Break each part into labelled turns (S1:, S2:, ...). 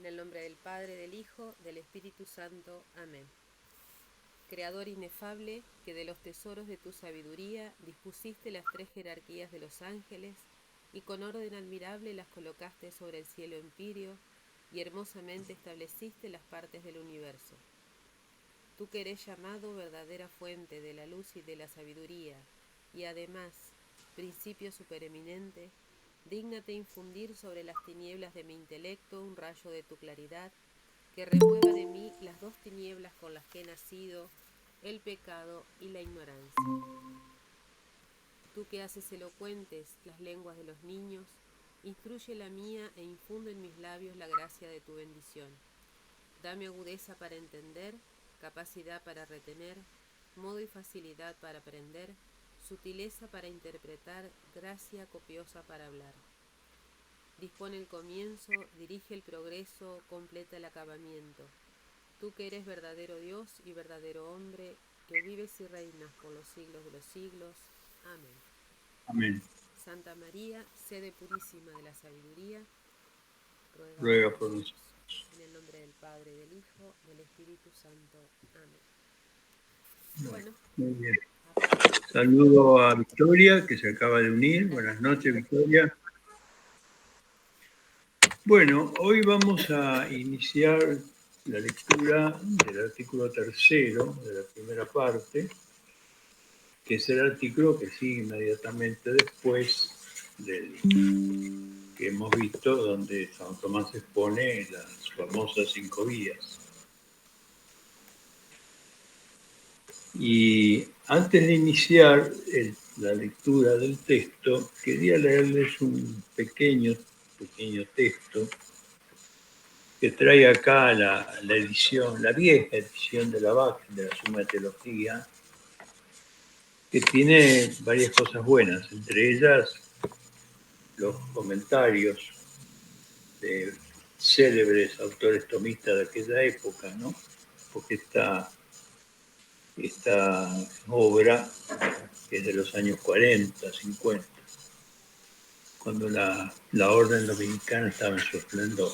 S1: el nombre del Padre, del Hijo, del Espíritu Santo. Amén. Creador inefable, que de los tesoros de tu sabiduría dispusiste las tres jerarquías de los ángeles y con orden admirable las colocaste sobre el cielo empíreo y hermosamente estableciste las partes del universo. Tú que eres llamado verdadera fuente de la luz y de la sabiduría y además principio supereminente, dígnate infundir sobre las tinieblas de mi intelecto un rayo de tu claridad que remueva de mí las dos tinieblas con las que he nacido, el pecado y la ignorancia. Tú que haces elocuentes las lenguas de los niños, instruye la mía e infunde en mis labios la gracia de tu bendición. Dame agudeza para entender, capacidad para retener, modo y facilidad para aprender, sutileza para interpretar, gracia copiosa para hablar. Dispone el comienzo, dirige el progreso, completa el acabamiento. Tú que eres verdadero Dios y verdadero hombre, que vives y reinas por los siglos de los siglos. Amén.
S2: Amén.
S1: Santa María, sede purísima de la sabiduría,
S2: Ruega por nosotros.
S1: en el nombre del Padre, del Hijo, del Espíritu Santo. Amén. Bueno,
S2: Muy bien. Saludo a Victoria, que se acaba de unir. Buenas noches, Victoria. Bueno, hoy vamos a iniciar la lectura del artículo 3 de la primera parte, que es el artículo que sigue inmediatamente después del que hemos visto, donde San Tomás expone las famosas 5 vías. Y antes de iniciar la lectura del texto, quería leerles un pequeño texto que trae acá la edición, la vieja edición de la BAC, de la Suma de Teología, que tiene varias cosas buenas, entre ellas los comentarios de célebres autores tomistas de aquella época, ¿no? Porque esta obra que es de los años 40, 50, cuando la orden dominicana estaba en su esplendor.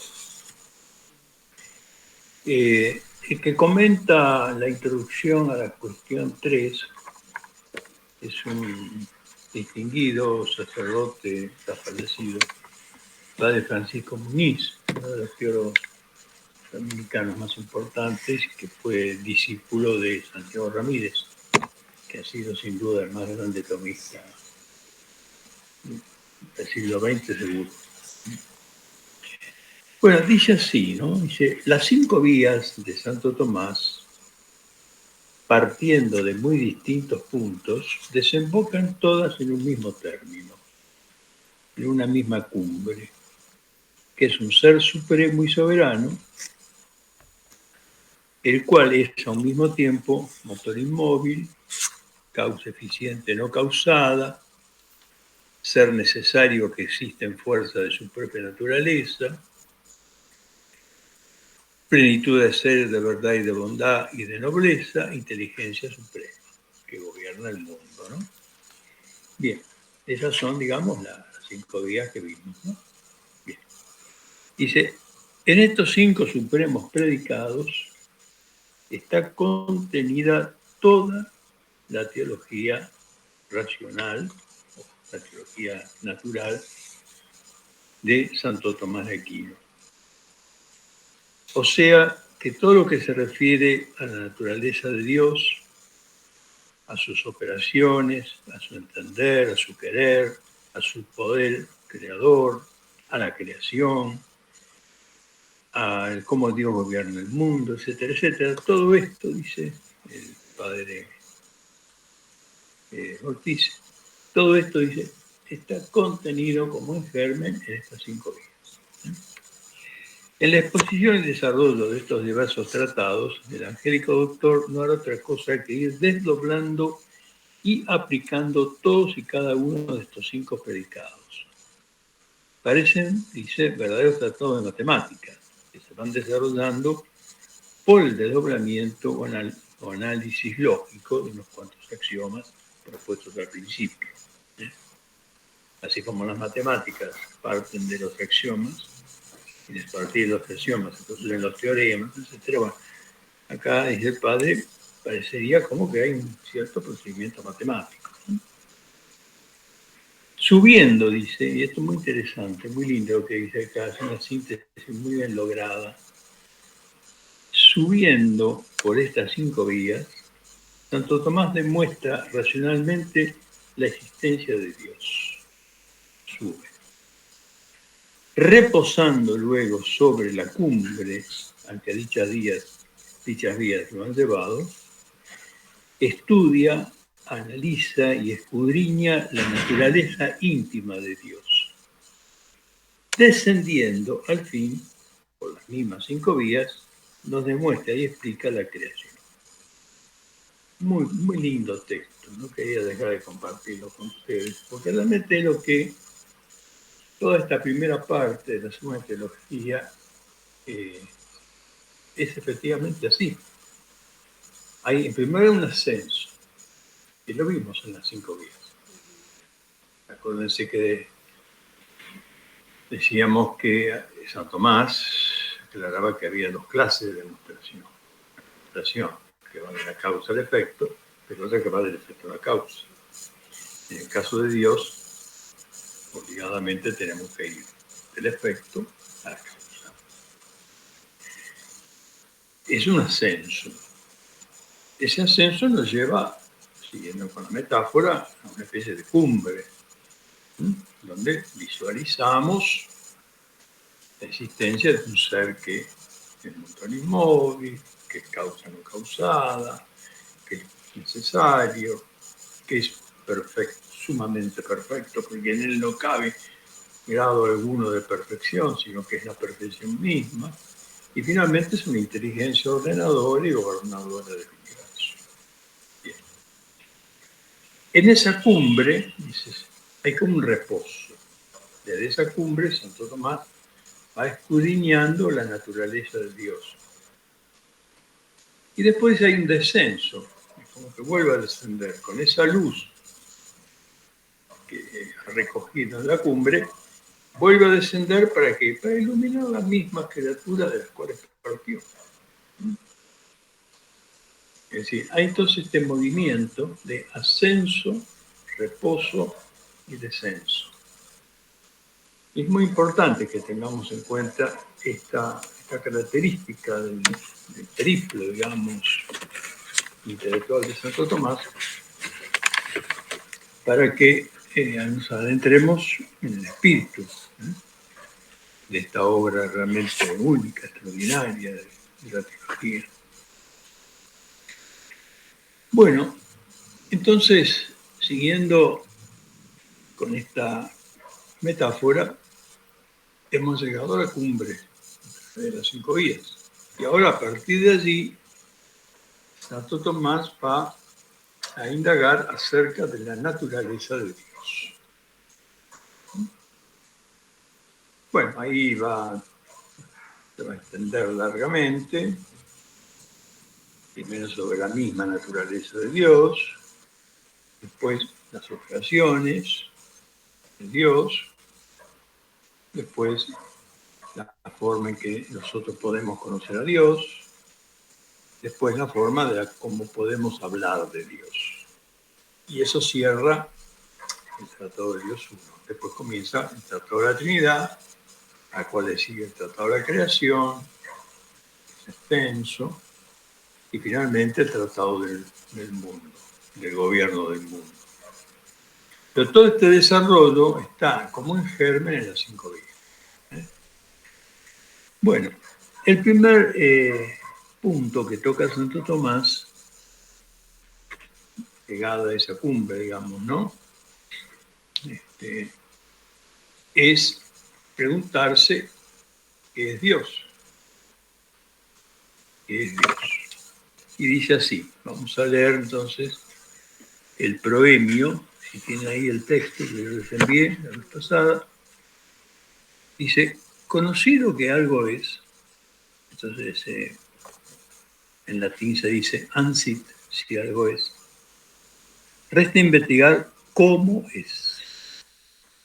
S2: El que comenta la introducción a la cuestión 3 es un distinguido sacerdote, está fallecido, padre Francisco Muniz, uno de los teólogos dominicanos más importantes, que fue discípulo de Santiago Ramírez, que ha sido sin duda el más grande tomista del siglo XX seguro. Bueno, dice así, ¿no? Dice, las 5 vías de Santo Tomás, partiendo de muy distintos puntos, desembocan todas en un mismo término, en una misma cumbre, que es un ser supremo y soberano, el cual es a un mismo tiempo motor inmóvil, causa eficiente no causada, ser necesario que exista en fuerza de su propia naturaleza, plenitud de ser, de verdad y de bondad y de nobleza, inteligencia suprema, que gobierna el mundo, ¿no? Bien, esas son, digamos, las 5 vías que vimos, ¿no? Bien. Dice, en estos 5 supremos predicados está contenida toda la teología racional, la teología natural de Santo Tomás de Aquino. O sea, que todo lo que se refiere a la naturaleza de Dios, a sus operaciones, a su entender, a su querer, a su poder creador, a la creación, a cómo Dios gobierna el mundo, etcétera, etcétera. Todo esto, dice el padre Ortiz, todo esto, dice, está contenido como un germen en estas 5 vías. En la exposición y desarrollo de estos diversos tratados, el angélico doctor no hará otra cosa que ir desdoblando y aplicando todos y cada uno de estos 5 predicados. Parecen, dice, verdaderos tratados de matemáticas, que se van desarrollando por el desdoblamiento o análisis lógico de unos cuantos axiomas propuestos al principio. Así como las matemáticas parten de los axiomas, y despartir los axiomas, se construyen los teoremas, etc. Bueno, acá, dice el padre, parecería como que hay un cierto procedimiento matemático. Subiendo, dice, y esto es muy interesante, muy lindo lo que dice acá, es una síntesis muy bien lograda. Subiendo por estas 5 vías, Santo Tomás demuestra racionalmente la existencia de Dios. Sube. Reposando luego sobre la cumbre a que dichas vías lo han llevado, estudia, analiza y escudriña la naturaleza íntima de Dios, descendiendo al fin, por las mismas 5 vías, nos demuestra y explica la creación. Muy, muy lindo texto, no quería dejar de compartirlo con ustedes, porque realmente lo que toda esta primera parte de la Suma Teología es efectivamente así. Hay en primer lugar un ascenso, y lo vimos en las 5 vías. Acuérdense que decíamos que San Tomás aclaraba que había 2 clases de demostración. Demostración que va de la causa al efecto, pero otra que va del efecto a la causa. En el caso de Dios, obligadamente tenemos que ir del efecto a la causa. Es un ascenso. Ese ascenso nos lleva, siguiendo con la metáfora, a una especie de cumbre, donde visualizamos la existencia de un ser que es un montón inmóvil, que es causa no causada, que es necesario, que es perfecto, sumamente perfecto, porque en él no cabe grado alguno de perfección, sino que es la perfección misma, y finalmente es una inteligencia ordenadora y gobernadora del universo. Bien. En esa cumbre, dices, hay como un reposo. Desde esa cumbre, Santo Tomás va escudriñando la naturaleza de Dios. Y después hay un descenso, como que vuelve a descender con esa luz que ha recogido en la cumbre, vuelve a descender para iluminar las mismas criaturas de las cuales partió. Es decir, hay entonces este movimiento de ascenso, reposo y descenso. Es muy importante que tengamos en cuenta esta característica del triplo, digamos, intelectual de Santo Tomás, para que nos adentremos en el espíritu de esta obra realmente única, extraordinaria de la teología. Bueno, entonces, siguiendo con esta metáfora, hemos llegado a la cumbre de las 5 vías. Y ahora, a partir de allí, Santo Tomás va a indagar acerca de la naturaleza de Dios. Bueno, ahí se va a extender largamente, primero sobre la misma naturaleza de Dios, después las operaciones de Dios, después la forma en que nosotros podemos conocer a Dios, después la forma de cómo podemos hablar de Dios. Y eso cierra el Tratado de Dios 1. Después comienza el Tratado de la Trinidad, al cual le sigue el Tratado de la Creación, es extenso, y finalmente el Tratado del Mundo, del gobierno del mundo. Pero todo este desarrollo está como en germen en las 5 vías. Bueno, el primer punto que toca Santo Tomás, llegado a esa cumbre, digamos, ¿no? Es preguntarse qué es Dios. ¿Qué es Dios? Y dice así, vamos a leer entonces el proemio, si tiene ahí el texto que les envié la vez pasada. Dice, conocido que algo es, entonces en latín se dice ansit, si algo es, resta investigar cómo es,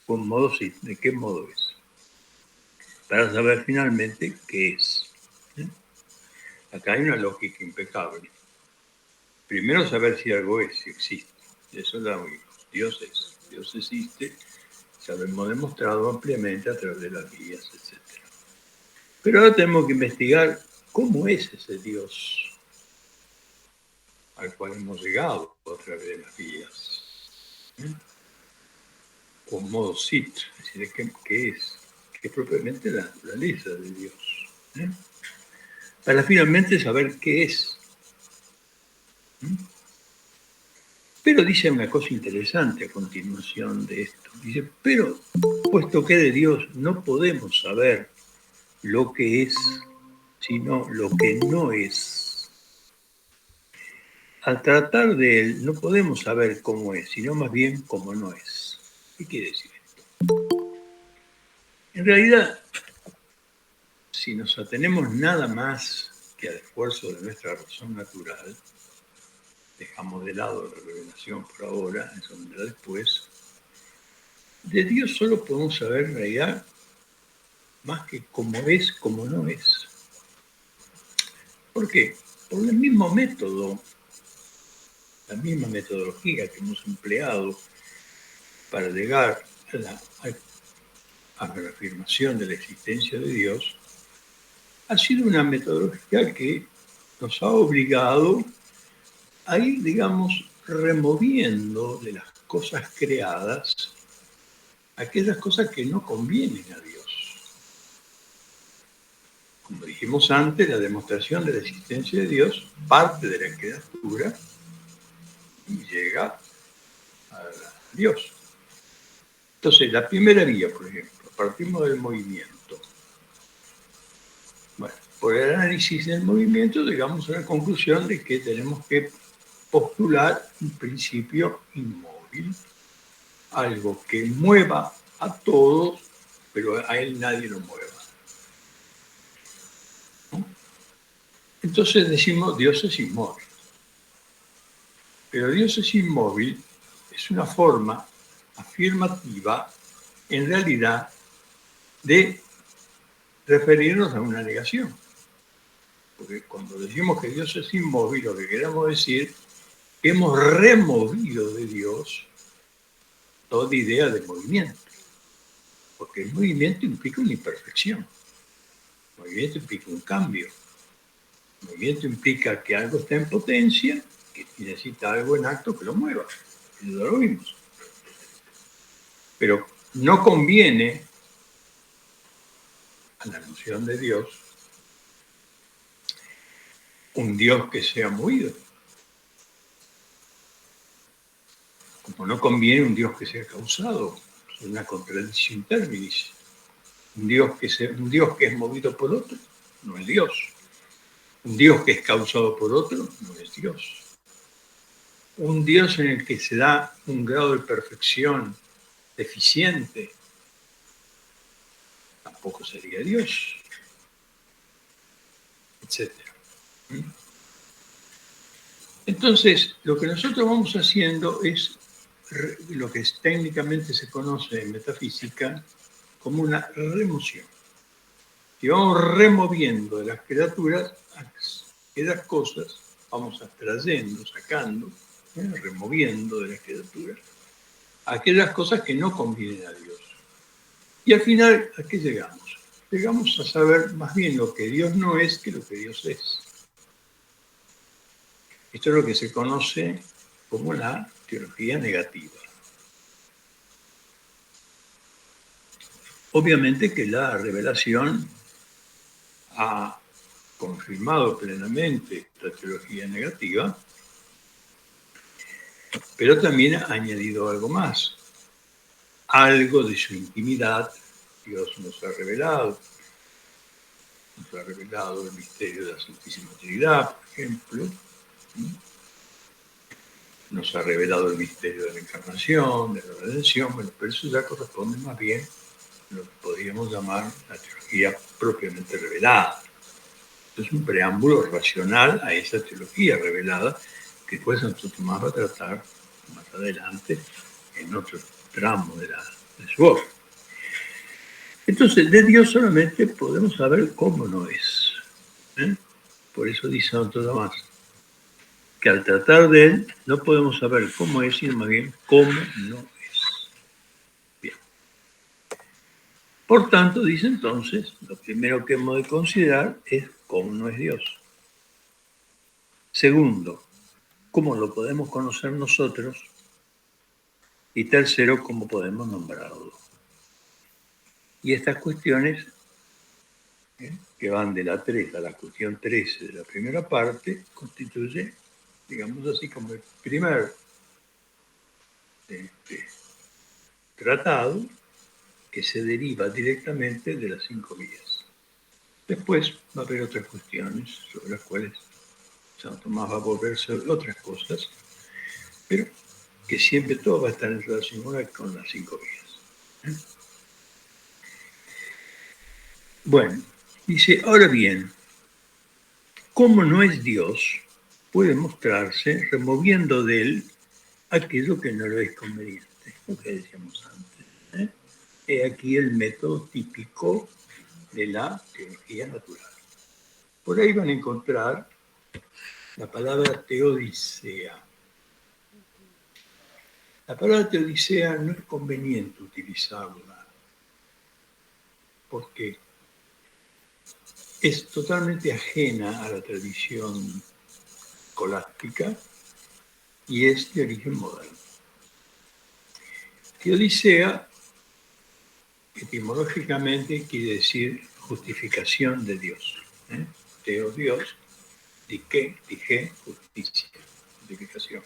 S2: con modo sí, de qué modo es. para saber finalmente qué es. Acá hay una lógica impecable. Primero saber si algo es, si existe. Eso es lo único. Dios es. Dios existe. Ya lo hemos demostrado ampliamente a través de las guías, etc. Pero ahora tenemos que investigar cómo es ese Dios al cual hemos llegado a través de las guías. O modo sit, es decir, qué es, que es propiamente la naturaleza de Dios. Para finalmente saber qué es. Pero dice una cosa interesante a continuación de esto. Dice, pero puesto que de Dios no podemos saber lo que es, sino lo que no es. Al tratar de Él no podemos saber cómo es, sino más bien cómo no es. ¿Qué quiere decir esto? En realidad, si nos atenemos nada más que al esfuerzo de nuestra razón natural, dejamos de lado la revelación por ahora, eso vendrá después, de Dios solo podemos saber en realidad más que cómo es, cómo no es. ¿Por qué? Por el mismo método, la misma metodología que hemos empleado para llegar a la afirmación de la existencia de Dios, ha sido una metodología que nos ha obligado a ir, digamos, removiendo de las cosas creadas aquellas cosas que no convienen a Dios. Como dijimos antes, la demostración de la existencia de Dios parte de la criatura y llega a Dios. Entonces, la primera vía, por ejemplo, partimos del movimiento. Bueno, por el análisis del movimiento llegamos a la conclusión de que tenemos que postular un principio inmóvil, algo que mueva a todos, pero a él nadie lo mueva. ¿No? Entonces decimos, Dios es inmóvil. Pero Dios es inmóvil es una forma afirmativa, en realidad, de referirnos a una negación. Porque cuando decimos que Dios es inmóvil, lo que queremos decir que hemos removido de Dios toda idea de movimiento. Porque el movimiento implica una imperfección. El movimiento implica un cambio. El movimiento implica que algo está en potencia, que necesita algo en acto que lo mueva. Y lo vimos. Pero no conviene a la noción de Dios un Dios que sea movido. Como no conviene un Dios que sea causado. Es una contradicción terminis. Un Dios que es movido por otro no es Dios. Un Dios que es causado por otro no es Dios. Un Dios en el que se da un grado de perfección deficiente tampoco sería Dios, etc. Entonces, lo que nosotros vamos haciendo es lo que técnicamente se conoce en metafísica como una remoción. Y vamos removiendo de las criaturas aquellas cosas, vamos abstrayendo, sacando, removiendo de las criaturas aquellas cosas que no convienen a Dios. Y al final, ¿a qué llegamos? Llegamos a saber más bien lo que Dios no es que lo que Dios es. Esto es lo que se conoce como la teología negativa. Obviamente que la revelación ha confirmado plenamente la teología negativa, pero también ha añadido algo más. Algo de su intimidad Dios nos ha revelado. Nos ha revelado el misterio de la Santísima Trinidad, por ejemplo. Nos ha revelado el misterio de la encarnación, de la redención. Bueno, pero eso ya corresponde más bien a lo que podríamos llamar la teología propiamente revelada. Es un preámbulo racional a esa teología revelada que después Santo Tomás va a tratar más adelante en otro tramo de su obra. Entonces, de Dios solamente podemos saber cómo no es. Por eso dice Santo Tomás, que al tratar de Él no podemos saber cómo es, sino más bien cómo no es. Bien. Por tanto, dice entonces, lo primero que hemos de considerar es cómo no es Dios. Segundo, cómo lo podemos conocer nosotros. Y tercero, cómo podemos nombrarlo. Y estas cuestiones, que van de la 3 a la cuestión 13 de la primera parte, constituye, digamos así, como el primer tratado que se deriva directamente de las 5 vías. Después va a haber otras cuestiones sobre las cuales Santo Tomás va a volver sobre otras cosas, pero que siempre todo va a estar en relación con las 5 vías. Bueno, dice, ahora bien, ¿cómo no es Dios? Puede mostrarse removiendo de él aquello que no lo es conveniente, lo que decíamos antes. He aquí el método típico de la teología natural. Por ahí van a encontrar la palabra teodicea. La palabra teodicea no es conveniente utilizarla porque es totalmente ajena a la tradición escolástica y es de origen moderno. Teodicea, etimológicamente, quiere decir justificación de Dios. Teo, Dios, dije, justicia, justificación.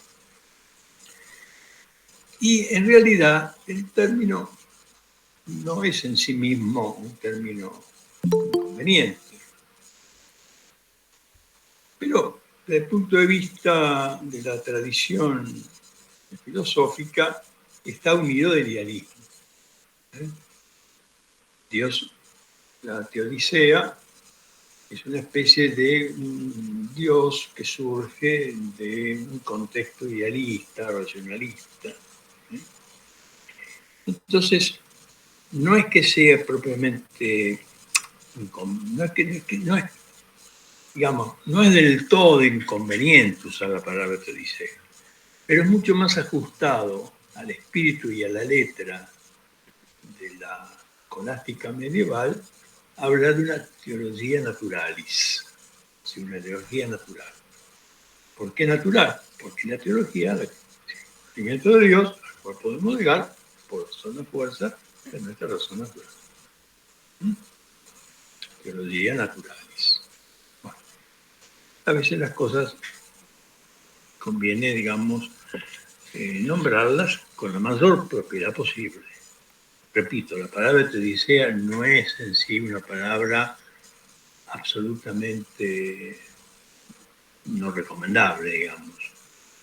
S2: Y en realidad el término no es en sí mismo un término conveniente, pero desde el punto de vista de la tradición filosófica está unido del idealismo. Dios, la teodicea, es una especie de Dios que surge de un contexto idealista, racionalista. Entonces, no es que sea propiamente, no es del todo inconveniente usar la palabra teodicea, pero es mucho más ajustado al espíritu y a la letra de la escolástica medieval, hablar de una teología naturalis, una teología natural. ¿Por qué natural? Porque la teología, el conocimiento de Dios, al cual podemos llegar por razón de fuerza de nuestra razón natural. Teología naturalis. Bueno, a veces las cosas conviene, digamos, nombrarlas con la mayor propiedad posible. Repito, la palabra teodicea no es en sí una palabra absolutamente no recomendable, digamos.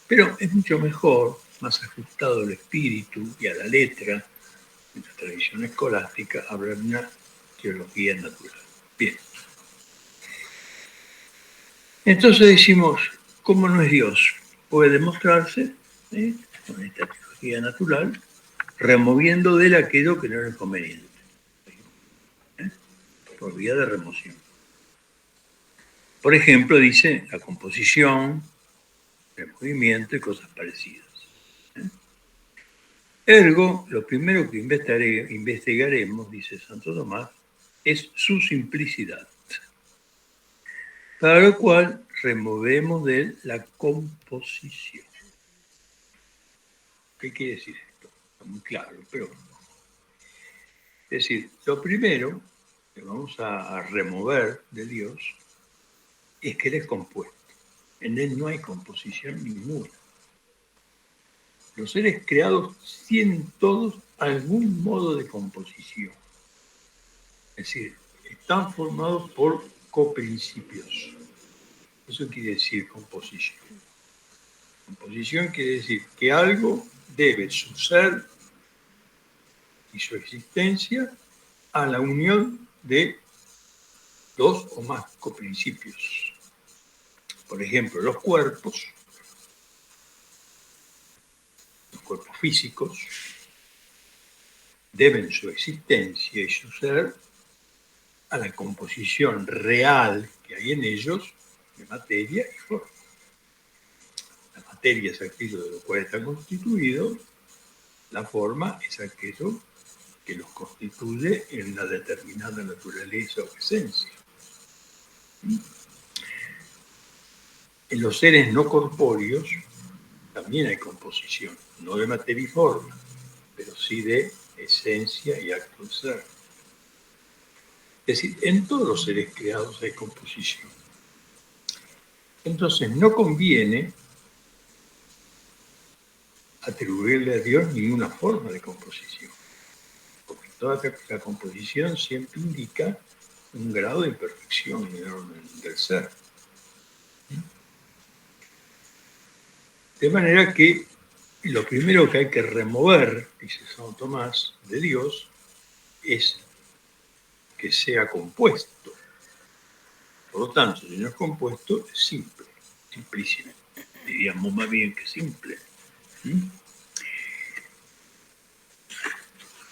S2: Pero es mucho mejor, más ajustado al espíritu y a la letra de la tradición escolástica, hablar de una teología natural. Bien. Entonces decimos, ¿cómo no es Dios? Puede demostrarse con esta teología natural, removiendo de él aquello que no es conveniente, por vía de remoción. Por ejemplo, dice la composición, el movimiento y cosas parecidas. Ergo, lo primero que investigaremos, dice Santo Tomás, es su simplicidad, para lo cual removemos de él la composición. ¿Qué quiere decir esto? Está muy claro, pero es decir, lo primero que vamos a remover de Dios es que Él es compuesto. En Él no hay composición ninguna. Los seres creados tienen todos algún modo de composición. Es decir, están formados por coprincipios. Eso quiere decir composición. Composición quiere decir que algo debe su ser y su existencia a la unión de dos o más coprincipios. Por ejemplo, los cuerpos físicos, deben su existencia y su ser a la composición real que hay en ellos de materia y forma. La materia es aquello de lo cual está constituido, la forma es aquello que los constituye en una determinada naturaleza o esencia. En los seres no corpóreos también hay composición, no de materia y forma, pero sí de esencia y acto de ser. Es decir, en todos los seres creados hay composición. Entonces no conviene atribuirle a Dios ninguna forma de composición, porque toda la composición siempre indica un grado de imperfección en el orden del ser. De manera que lo primero que hay que remover, dice San Tomás, de Dios, es que sea compuesto. Por lo tanto, si no es compuesto, es simple, simplísimo. Diríamos más bien que simple.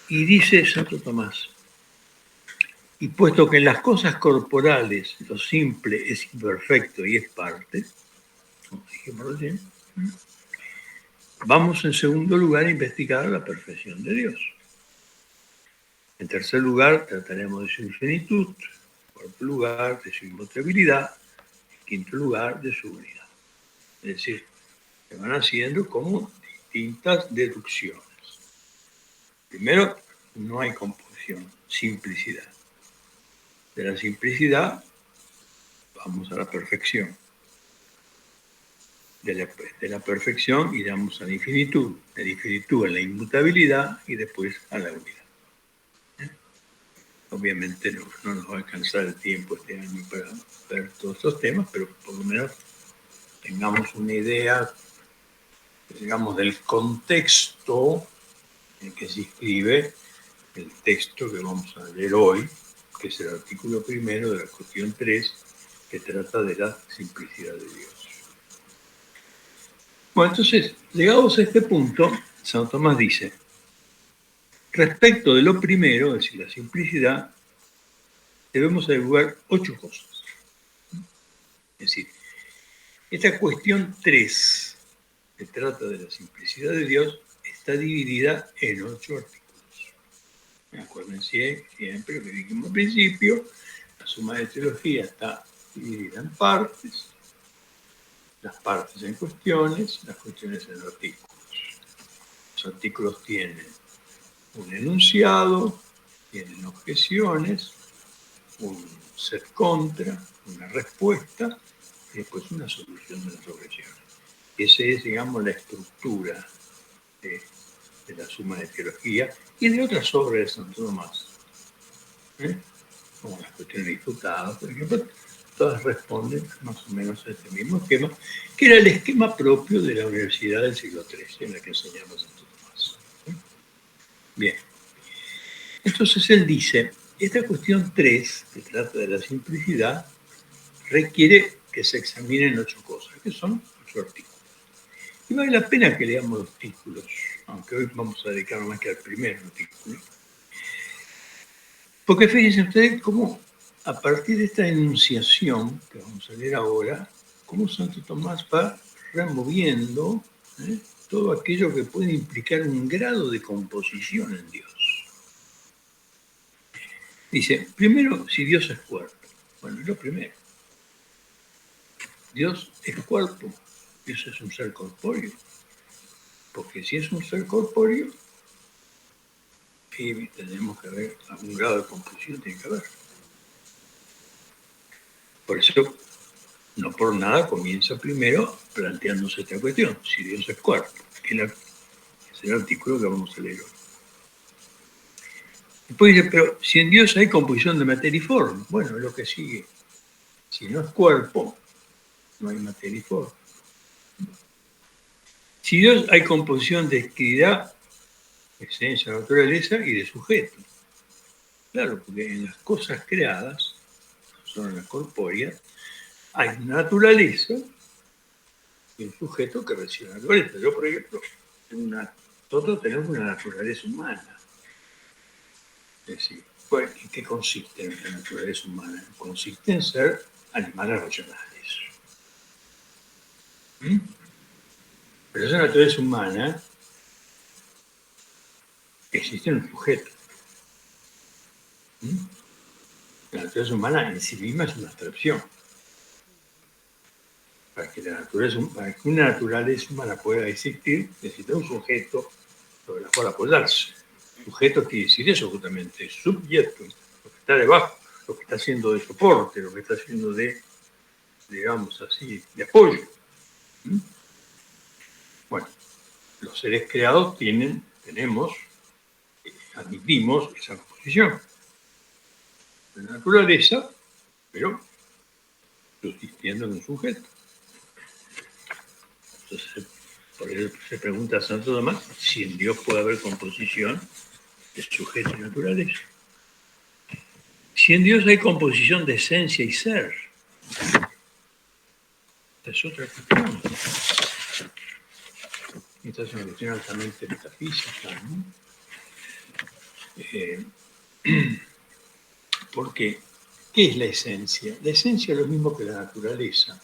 S2: Y dice Santo Tomás, y puesto que en las cosas corporales lo simple es imperfecto y es parte, como dijimos recién, vamos en segundo lugar a investigar la perfección de Dios. En tercer lugar, trataremos de su infinitud. En cuarto lugar, de su inmutabilidad. En quinto lugar, de su unidad. Es decir, se van haciendo como distintas deducciones. Primero, no hay composición, simplicidad. De la simplicidad vamos a la perfección. De la perfección iremos a la infinitud. De la infinitud a la inmutabilidad y después a la unidad. Obviamente no nos va a alcanzar el tiempo este año para ver todos estos temas, pero por lo menos tengamos una idea, digamos, del contexto en que se inscribe el texto que vamos a leer hoy, que es el artículo primero de la cuestión 3, que trata de la simplicidad de Dios. Bueno, entonces, llegados a este punto, San Tomás dice, respecto de lo primero, es decir, la simplicidad, debemos averiguar 8 cosas. Es decir, esta cuestión 3, que trata de la simplicidad de Dios, está dividida en 8 artículos. Acuérdense siempre lo que dijimos al principio, la suma de teología está dividida en partes, las partes en cuestiones, las cuestiones en artículos. Los artículos tienen un enunciado, tienen objeciones, un set contra, una respuesta y después una solución de las objeciones. Esa es, digamos, la estructura de la suma de teología y de otras obras de Santo Tomás, como las cuestiones disputadas, por ejemplo, todas responden más o menos a este mismo esquema, que era el esquema propio de la Universidad del siglo XIII, en la que enseñamos Santo Tomás. Bien, entonces él dice, esta cuestión 3, que trata de la simplicidad, requiere que se examinen 8 cosas, que son 8 artículos. Y vale la pena que leamos los títulos, aunque hoy vamos a dedicarnos más que al primer artículo. Porque fíjense ustedes cómo, a partir de esta enunciación que vamos a leer ahora, cómo Santo Tomás va removiendo todo aquello que puede implicar un grado de composición en Dios. Dice, primero, si Dios es cuerpo. Bueno, es lo primero. Dios es cuerpo. Dios es un ser corpóreo. Porque si es un ser corpóreo, tenemos que ver algún grado de composición, tiene que haber. Por eso, no por nada comienza primero planteándose esta cuestión, si Dios es cuerpo, que es el artículo que vamos a leer hoy. Después dice, pero si en Dios hay composición de materia y forma, bueno, es lo que sigue. Si no es cuerpo, no hay materia y forma. Si Dios hay composición de actividad, esencia, naturaleza y de sujeto. Claro, porque en las cosas creadas, son las corpóreas, hay naturaleza y un sujeto que recibe naturaleza. Yo, por ejemplo, nosotros tenemos una naturaleza humana. Es decir, pues, ¿en qué consiste nuestra naturaleza humana? Consiste en ser animales racionales. ¿Mm? Pero esa naturaleza humana existe en un sujeto. ¿Mm? La naturaleza humana en sí misma es una abstracción. Para que una naturaleza humana pueda existir, necesita un sujeto sobre el cual apoyarse. Sujeto quiere decir eso justamente, sujeto, lo que está debajo, lo que está haciendo de soporte, lo que está haciendo de, digamos así, de apoyo. ¿Mm? Bueno, los seres creados tenemos, admitimos esa composición. La naturaleza, pero subsistiendo en un sujeto. Entonces, por eso se pregunta a Santo Tomás si en Dios puede haber composición de sujeto y naturaleza. Si en Dios hay composición de esencia y ser, esta es otra cuestión. Esta es una cuestión altamente metafísica, ¿no? Porque, ¿qué es la esencia? La esencia es lo mismo que la naturaleza,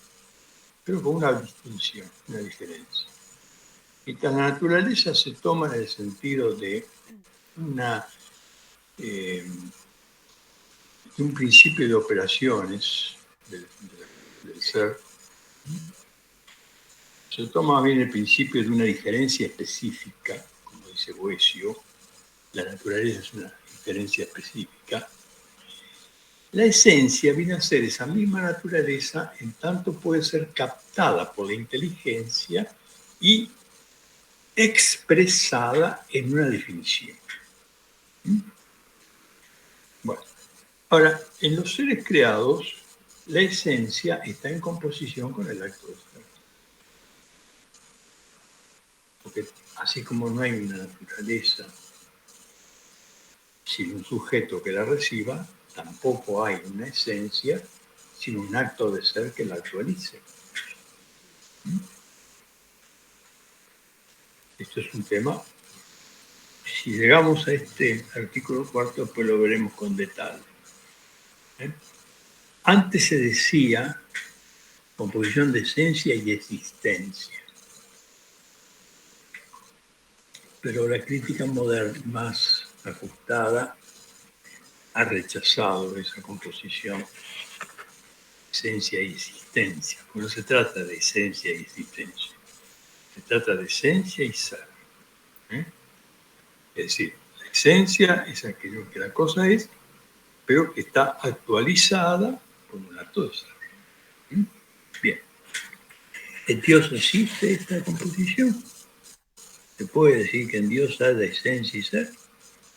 S2: pero con una distinción, una diferencia. Y la naturaleza se toma en el sentido de un principio de operaciones del ser. Se toma bien el principio de una diferencia específica, como dice Boesio, la naturaleza es una diferencia específica. La esencia viene a ser esa misma naturaleza en tanto puede ser captada por la inteligencia y expresada en una definición. Bueno, ahora, en los seres creados, la esencia está en composición con el acto de ser. Porque así como no hay una naturaleza sin un sujeto que la reciba, tampoco hay una esencia sin un acto de ser que la actualice. Esto es un tema. Si llegamos a este artículo cuarto, pues lo veremos con detalle. Antes se decía composición de esencia y existencia. Pero la crítica moderna, más ajustada, ha rechazado esa composición esencia y existencia. No se trata de esencia y existencia. Se trata de esencia y ser. Es decir, la esencia es aquello que la cosa es, pero que está actualizada por un acto de ser. Bien. ¿En Dios existe esta composición? ¿Se puede decir que en Dios hay de esencia y ser?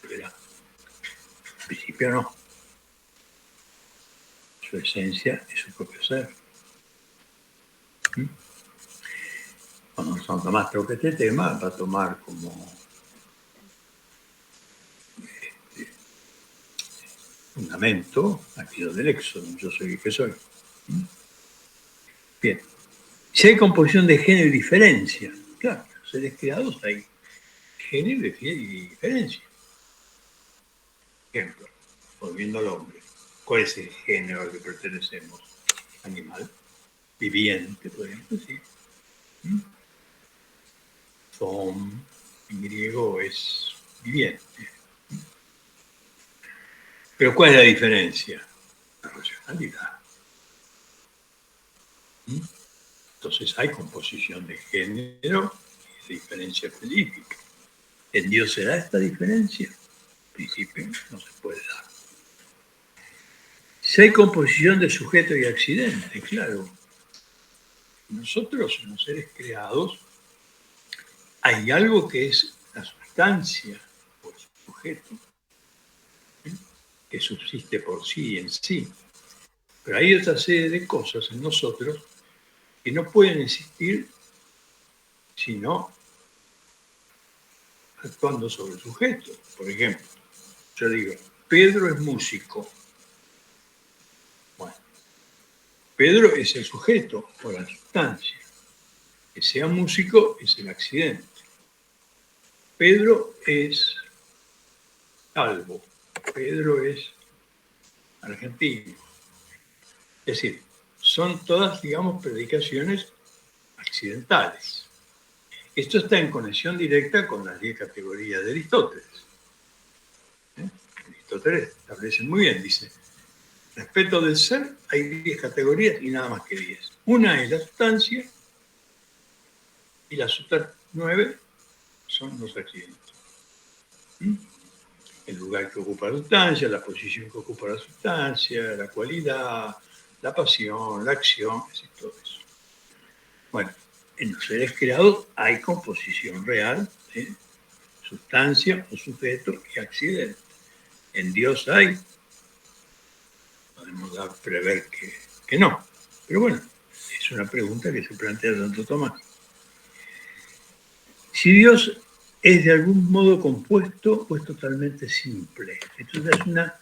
S2: Pero en principio no. Su esencia es su propio ser. Cuando San Tomás toca este tema, va a tomar como fundamento aquello del Éxodo, yo soy el que soy. Bien. Si hay composición de género y diferencia, claro, los seres creados hay género y diferencia. Ejemplo, volviendo al hombre, ¿cuál es el género al que pertenecemos? Animal, viviente, podríamos decir. Zoon, en griego es viviente. Pero ¿cuál es la diferencia? La racionalidad. Entonces hay composición de género y de diferencia específica. ¿En Dios se da esta diferencia? En principio no se puede dar. Si hay composición de sujeto y accidente, claro. Nosotros, los seres creados, hay algo que es la sustancia o el sujeto, que subsiste por sí en sí. Pero hay otra serie de cosas en nosotros que no pueden existir sino actuando sobre el sujeto. Por ejemplo, yo digo, Pedro es músico. Bueno, Pedro es el sujeto o la sustancia. Que sea músico es el accidente. Pedro es calvo. Pedro es argentino. Es decir, son todas, digamos, predicaciones accidentales. Esto está en conexión directa con las 10 categorías de Aristóteles. Aristóteles establece muy bien, dice, respecto del ser hay 10 categorías y nada más que 10. Una es la sustancia y las otras 9 son los accidentes. El lugar que ocupa la sustancia, la posición que ocupa la sustancia, la cualidad, la pasión, la acción, todo eso. Bueno, en los seres creados hay composición real de sustancia o sujeto y accidente. En Dios hay, podemos prever que no. Pero bueno, es una pregunta que se plantea Santo Tomás. Si Dios es de algún modo compuesto o es totalmente simple. Entonces es una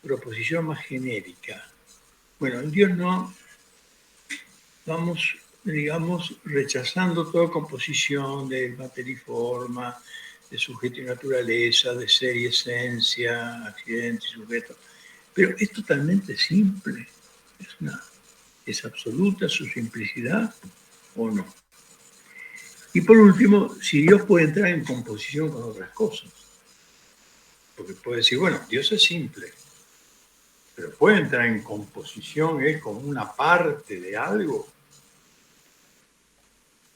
S2: proposición más genérica. Bueno, en Dios no vamos, digamos, rechazando toda composición de materia y forma, de sujeto y naturaleza, de ser y esencia, accidente y sujeto. Pero es totalmente simple. ¿Es absoluta su simplicidad o no? Y por último, si Dios puede entrar en composición con otras cosas. Porque puede decir, bueno, Dios es simple, pero puede entrar en composición, es como una parte de algo.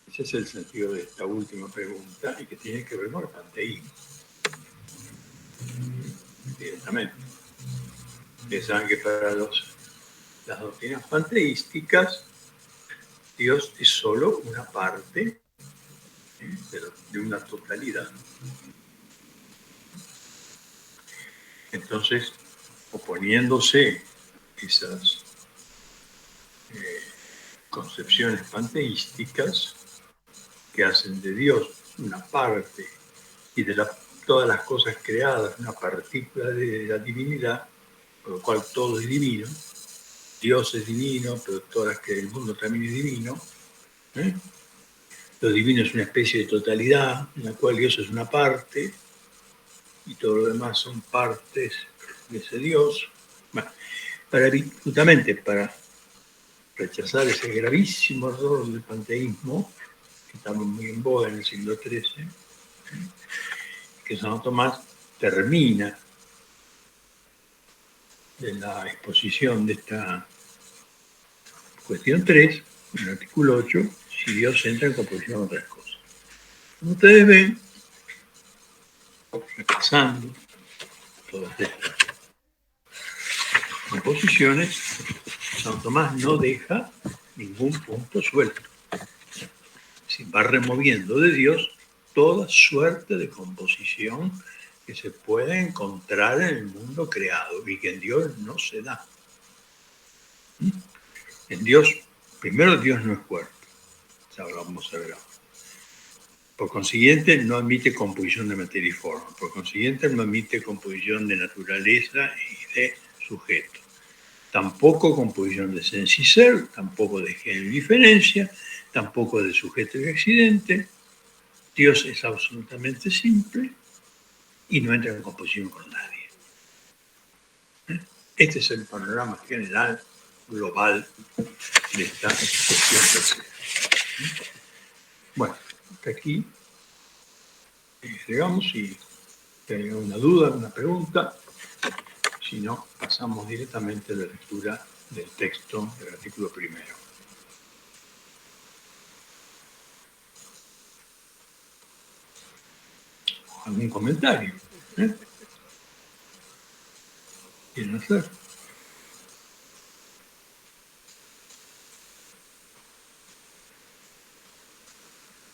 S2: Ese es el sentido de esta última pregunta y que tiene que ver con el panteísmo. Directamente. Ustedes saben que para las doctrinas panteísticas, Dios es solo una parte de una totalidad. Entonces, oponiéndose esas concepciones panteísticas que hacen de Dios una parte y de todas las cosas creadas una partícula de la divinidad, por lo cual todo es divino. Dios es divino, pero todas las que el mundo también es divino. Lo divino es una especie de totalidad en la cual Dios es una parte y todo lo demás son partes de ese Dios. Bueno, justamente para rechazar ese gravísimo error del panteísmo, que estamos muy en boga en el siglo XIII, que Santo Tomás termina de la exposición de esta cuestión 3, en el artículo 8, si Dios entra en composición con otras cosas. Como ustedes ven, repasando todas estas composiciones, Santo Tomás no deja ningún punto suelto. Se va removiendo de Dios toda suerte de composición que se puede encontrar en el mundo creado y que en Dios no se da. En Dios, primero Dios no es cuerpo, ya lo vamos a ver ahora. Por consiguiente, no admite composición de materia y forma. Por consiguiente, no admite composición de naturaleza y de sujeto. Tampoco composición de esencia y ser, tampoco de género y diferencia, tampoco de sujeto y accidente. Dios es absolutamente simple y no entra en composición con nadie. Este es el panorama general, global, de esta cuestión tercera. Bueno, hasta aquí llegamos. Si tienen una duda, una pregunta, si no, pasamos directamente a la lectura del texto del artículo primero. ¿Algún comentario? ¿Quieren hacer?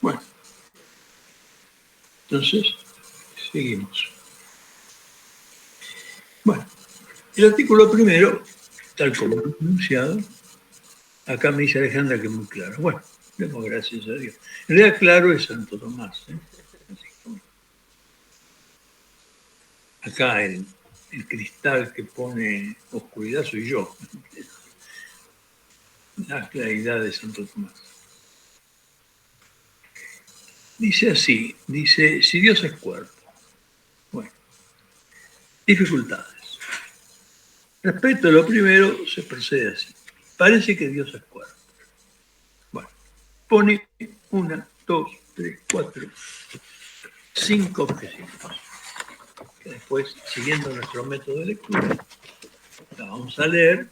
S2: Bueno, entonces, seguimos. Bueno, el artículo primero, tal como lo he anunciado, acá me dice Alejandra que es muy claro. Bueno, demos gracias a Dios. En realidad, claro es Santo Tomás. Acá el cristal que pone oscuridad soy yo. La claridad de Santo Tomás. Dice así, dice, si Dios es cuerpo. Bueno, Dificultades. Respecto a lo primero, se procede así. Parece que Dios es cuerpo. Bueno, pone 1, 2, 3, 4, 5 objeciones. Que después, siguiendo nuestro método de lectura, la vamos a leer en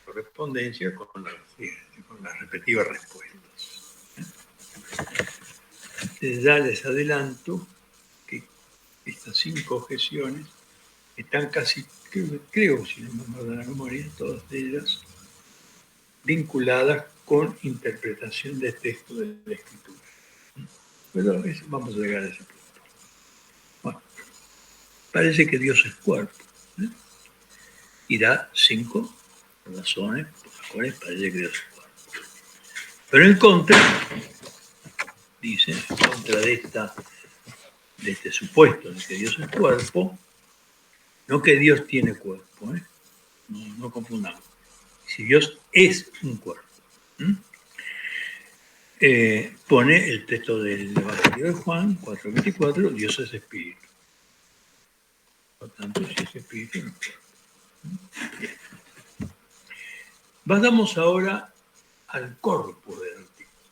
S2: correspondencia con las respectivas respuestas. Ya les adelanto que estas 5 objeciones están casi, creo, si no me acuerdo la memoria, todas ellas vinculadas con interpretación de texto de la Escritura. Pero vamos a llegar a ese punto. Bueno, parece que Dios es cuerpo. Y da 5 razones por las cuales parece que Dios es cuerpo. Pero en contra, dice, en contra de este supuesto de que Dios es cuerpo, no que Dios tiene cuerpo, no confundamos. Si Dios es un cuerpo, pone el texto del Evangelio de Juan 4:24, Dios es espíritu. Por tanto, si es espíritu, no es cuerpo. Bien. Vamos ahora al corpus del artículo,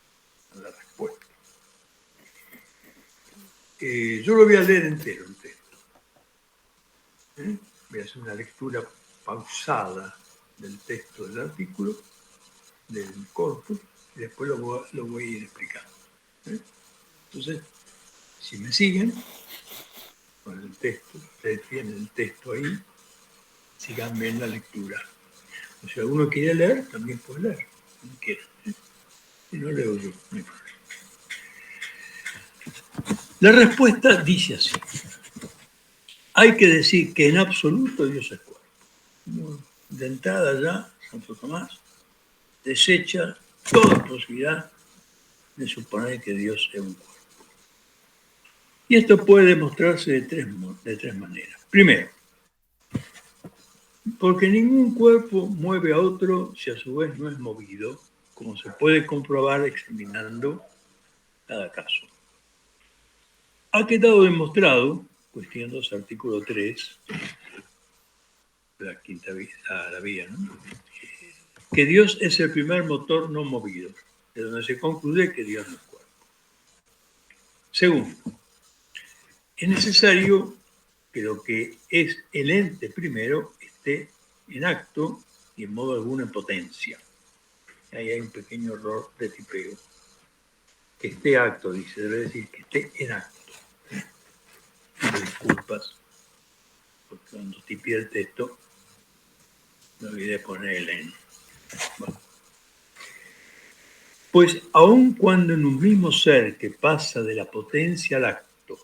S2: a la respuesta. Yo lo voy a leer entero el texto. Voy a hacer una lectura pausada del texto del artículo, del corpus, y después lo voy a ir explicando. Entonces, si me siguen con el texto, ustedes tienen el texto ahí, síganme en la lectura. O si alguno quiere leer, también puede leer, como quiera. Si no leo yo, no hay problema. La respuesta dice así. Hay que decir que en absoluto Dios es cuerpo. De entrada ya, Santo Tomás desecha toda posibilidad de suponer que Dios es un cuerpo. Y esto puede demostrarse de tres maneras. Primero, porque ningún cuerpo mueve a otro si a su vez no es movido, como se puede comprobar examinando cada caso. Ha quedado demostrado, cuestión 2, artículo 3, la quinta la vía, ¿no? Que Dios es el primer motor no movido, de donde se concluye que Dios no es cuerpo. Segundo, es necesario que lo que es el ente primero esté en acto y en modo alguno en potencia. Ahí hay un pequeño error de tipeo. Que esté acto, dice, debe decir que esté en acto. Disculpas, porque cuando tipié el texto me olvidé poner el en. Bueno. Pues aun cuando en un mismo ser que pasa de la potencia al acto,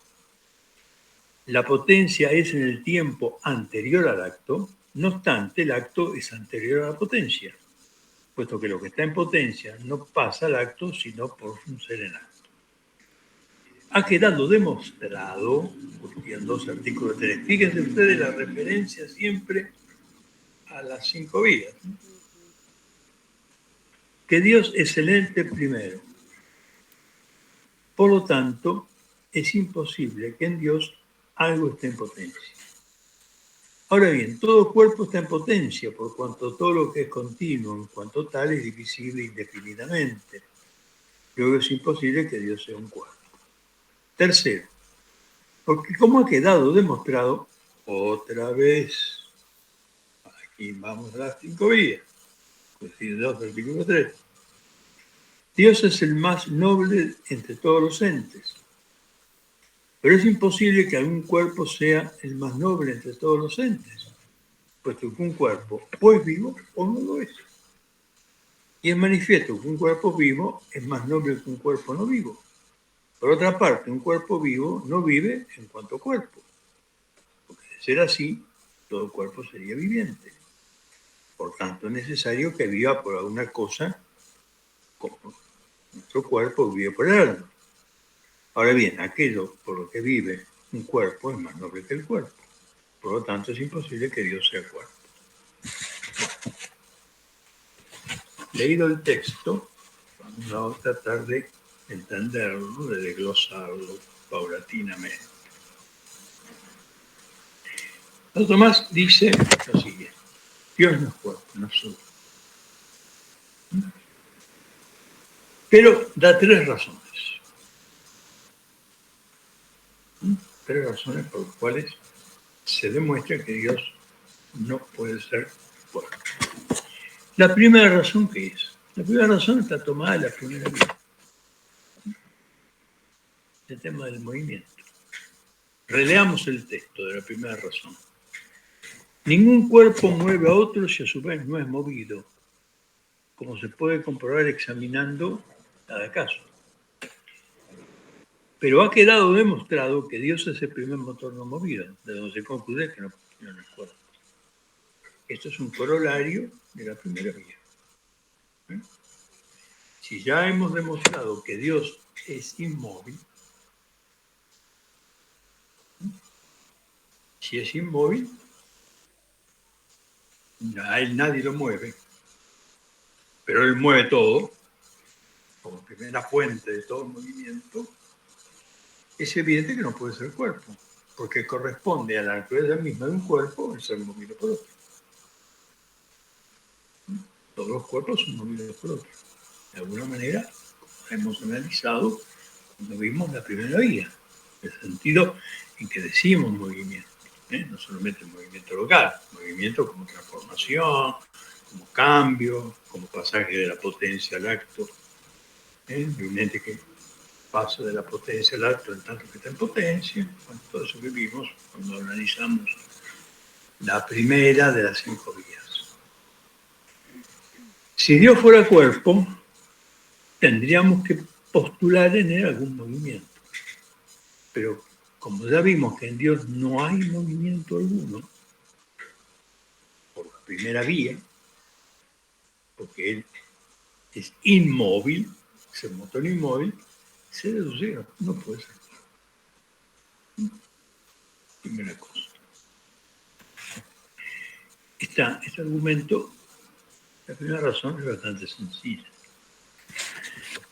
S2: la potencia es en el tiempo anterior al acto, no obstante el acto es anterior a la potencia, puesto que lo que está en potencia no pasa al acto sino por un ser en acto. Ha quedado demostrado, cuestión 2, artículo 3, fíjense ustedes la referencia siempre a las 5 vías, ¿no? Que Dios es el ente primero. Por lo tanto, es imposible que en Dios algo esté en potencia. Ahora bien, todo cuerpo está en potencia, por cuanto todo lo que es continuo, en cuanto tal, es divisible indefinidamente. Luego es imposible que Dios sea un cuerpo. Tercero, porque como ha quedado demostrado, otra vez, aquí vamos a las 5 vías, cuestión 2, artículo 3. Dios es el más noble entre todos los entes. Pero es imposible que algún cuerpo sea el más noble entre todos los entes, puesto que un cuerpo o es vivo o no lo es. Y es manifiesto que un cuerpo vivo es más noble que un cuerpo no vivo. Por otra parte, un cuerpo vivo no vive en cuanto cuerpo, porque de ser así, todo cuerpo sería viviente. Por tanto, es necesario que viva por alguna cosa, como nuestro cuerpo vive por el alma. Ahora bien, aquello por lo que vive un cuerpo es más noble que el cuerpo. Por lo tanto, es imposible que Dios sea cuerpo. Leído el texto, vamos a tratar de entenderlo, de desglosarlo paulatinamente. Santo Tomás dice lo siguiente: Dios no es cuerpo, en absoluto. Pero da tres razones. Tres razones por las cuales se demuestra que Dios no puede ser cuerpo. La primera razón, ¿qué es? La primera razón está tomada de la primera vida. El tema del movimiento. Releamos el texto de la primera razón. Ningún cuerpo mueve a otro si a su vez no es movido, como se puede comprobar examinando cada caso. Pero ha quedado demostrado que Dios es el primer motor no movido, de donde se concluye que no es cuerpo. Esto es un corolario de la primera vía. Si ya hemos demostrado que Dios es inmóvil, si es inmóvil, a él nadie lo mueve, pero él mueve todo, como primera fuente de todo movimiento, es evidente que no puede ser cuerpo, porque corresponde a la naturaleza misma de un cuerpo el ser movido por otro. Todos los cuerpos son movidos por otro. De alguna manera, hemos analizado cuando vimos la primera vía, el sentido en que decimos movimiento, no solamente el movimiento local, movimiento como transformación, como cambio, como pasaje de la potencia al acto, de un ente que pasa de la potencia al acto en tanto que está en potencia. Bueno, todo eso que vimos cuando analizamos la primera de las 5 vías. Si Dios fuera cuerpo, tendríamos que postular en él algún movimiento. Pero como ya vimos que en Dios no hay movimiento alguno, por la primera vía, porque Él es inmóvil, es el motor inmóvil, se deduce, no puede ser. Primera cosa. Este argumento, la primera razón es bastante sencilla.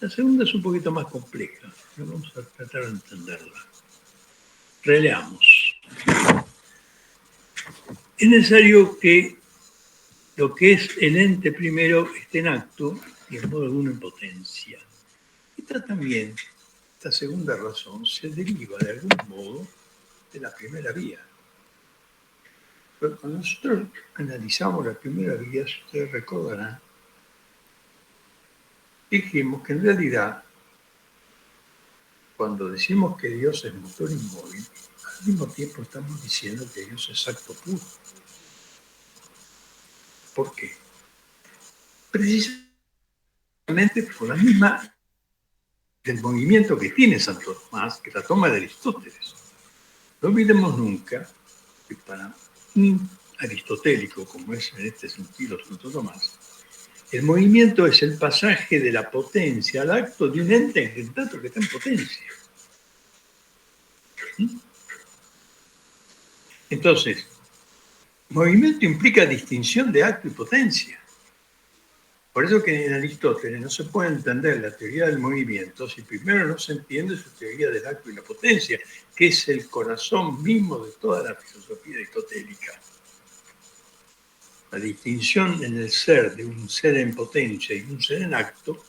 S2: La segunda es un poquito más compleja, pero vamos a tratar de entenderla. Releamos. Es necesario que lo que es el ente primero esté en acto y en modo alguno en potencia. Esta segunda razón se deriva de algún modo de la primera vía. Pero cuando nosotros analizamos la primera vía, si ustedes recordarán, dijimos que en realidad, cuando decimos que Dios es motor inmóvil, al mismo tiempo estamos diciendo que Dios es acto puro. ¿Por qué? Precisamente por la misma del movimiento que tiene Santo Tomás, que la toma de Aristóteles. No olvidemos nunca que para un aristotélico, como es en este sentido Santo Tomás, el movimiento es el pasaje de la potencia al acto de un ente en tanto que está en potencia. Entonces, movimiento implica distinción de acto y potencia. Por eso que en Aristóteles no se puede entender la teoría del movimiento si primero no se entiende su teoría del acto y la potencia, que es el corazón mismo de toda la filosofía aristotélica. La distinción en el ser de un ser en potencia y un ser en acto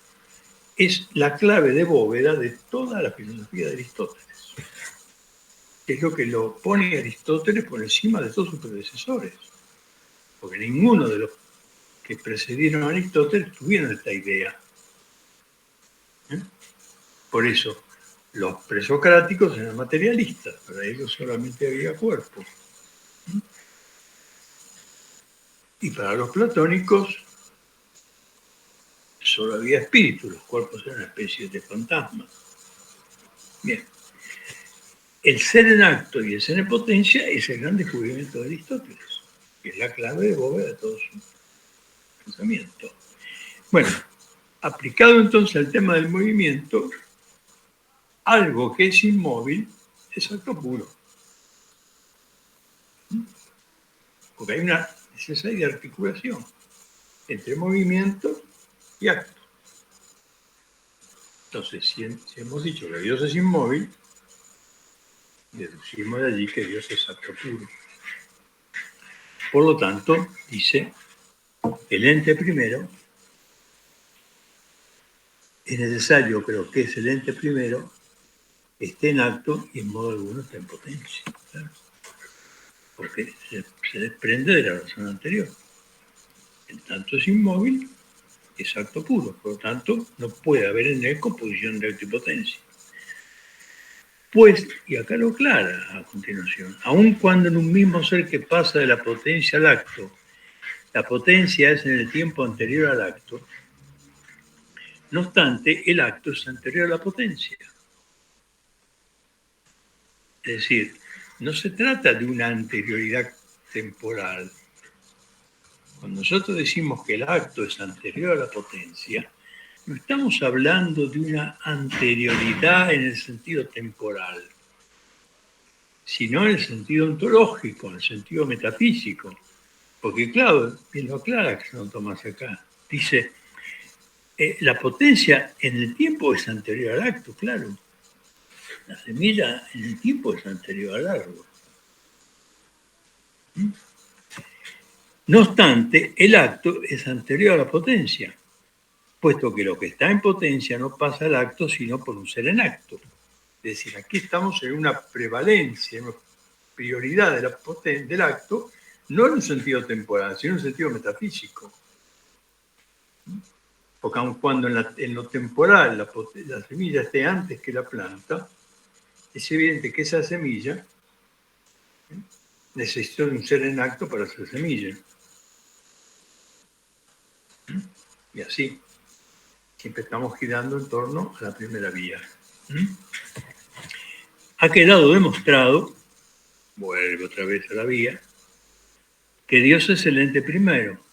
S2: es la clave de bóveda de toda la filosofía de Aristóteles. Es lo que lo pone Aristóteles por encima de todos sus predecesores. Porque ninguno de los que precedieron a Aristóteles tuvieron esta idea. Por eso, los presocráticos eran materialistas, para ellos solamente había cuerpo. Y para los platónicos solo había espíritu, los cuerpos eran una especie de fantasmas. Bien. El ser en acto y el ser en potencia es el gran descubrimiento de Aristóteles, que es la clave de bóveda de todo su pensamiento. Bueno, aplicado entonces al tema del movimiento, algo que es inmóvil es acto puro. Porque hay una necesaria articulación entre movimiento y acto. Entonces, si hemos dicho que Dios es inmóvil, deducimos de allí que Dios es acto puro. Por lo tanto, dice, el ente primero, es necesario, creo que es el ente primero, esté en acto y en modo alguno está en potencia. ¿Claro? Porque se desprende de la razón anterior. En tanto es inmóvil, es acto puro. Por lo tanto, no puede haber en él composición de acto y potencia. Pues, y acá lo aclara a continuación, aun cuando en un mismo ser que pasa de la potencia al acto, la potencia es en el tiempo anterior al acto, no obstante, el acto es anterior a la potencia. Es decir, no se trata de una anterioridad temporal. Cuando nosotros decimos que el acto es anterior a la potencia, no estamos hablando de una anterioridad en el sentido temporal, sino en el sentido ontológico, en el sentido metafísico. Porque claro, bien lo aclara que Santo Tomás acá, dice, la potencia en el tiempo es anterior al acto, claro. La semilla en el tiempo es anterior al árbol. No obstante, el acto es anterior a la potencia, puesto que lo que está en potencia no pasa al acto, sino por un ser en acto. Es decir, aquí estamos en una prevalencia, en una prioridad del acto, no en un sentido temporal, sino en un sentido metafísico. Porque aun cuando en lo temporal la semilla esté antes que la planta, es evidente que esa semilla necesitó de un ser en acto para ser semilla. Y así, siempre estamos girando en torno a la primera vía. Ha quedado demostrado, vuelve otra vez a la vía, que Dios es el ente primero.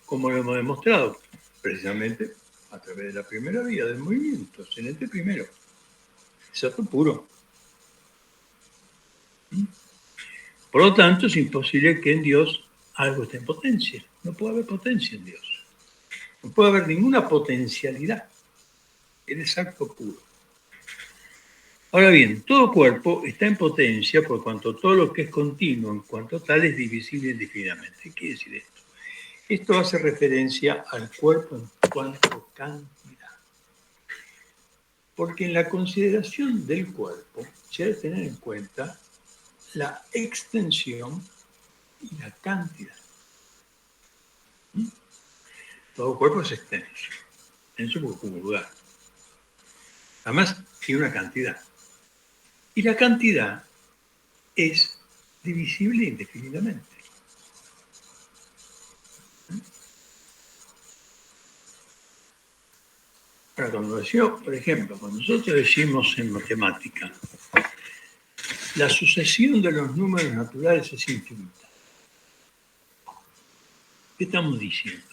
S2: ¿Cómo lo hemos demostrado? Precisamente a través de la primera vía del movimiento, es el ente primero. Es acto puro. Por lo tanto, es imposible que en Dios algo esté en potencia. No puede haber potencia en Dios. No puede haber ninguna potencialidad. Él es acto puro. Ahora bien, todo cuerpo está en potencia por cuanto todo lo que es continuo en cuanto tal es divisible indefinidamente. ¿Qué quiere decir esto? Esto hace referencia al cuerpo en cuanto cantidad. Porque en la consideración del cuerpo se debe tener en cuenta la extensión y la cantidad. Todo cuerpo es extenso porque ocupa un lugar. Además, tiene una cantidad. Y la cantidad es divisible indefinidamente. Ahora, cuando decimos, por ejemplo, cuando nosotros decimos en matemática, la sucesión de los números naturales es infinita. ¿Qué estamos diciendo?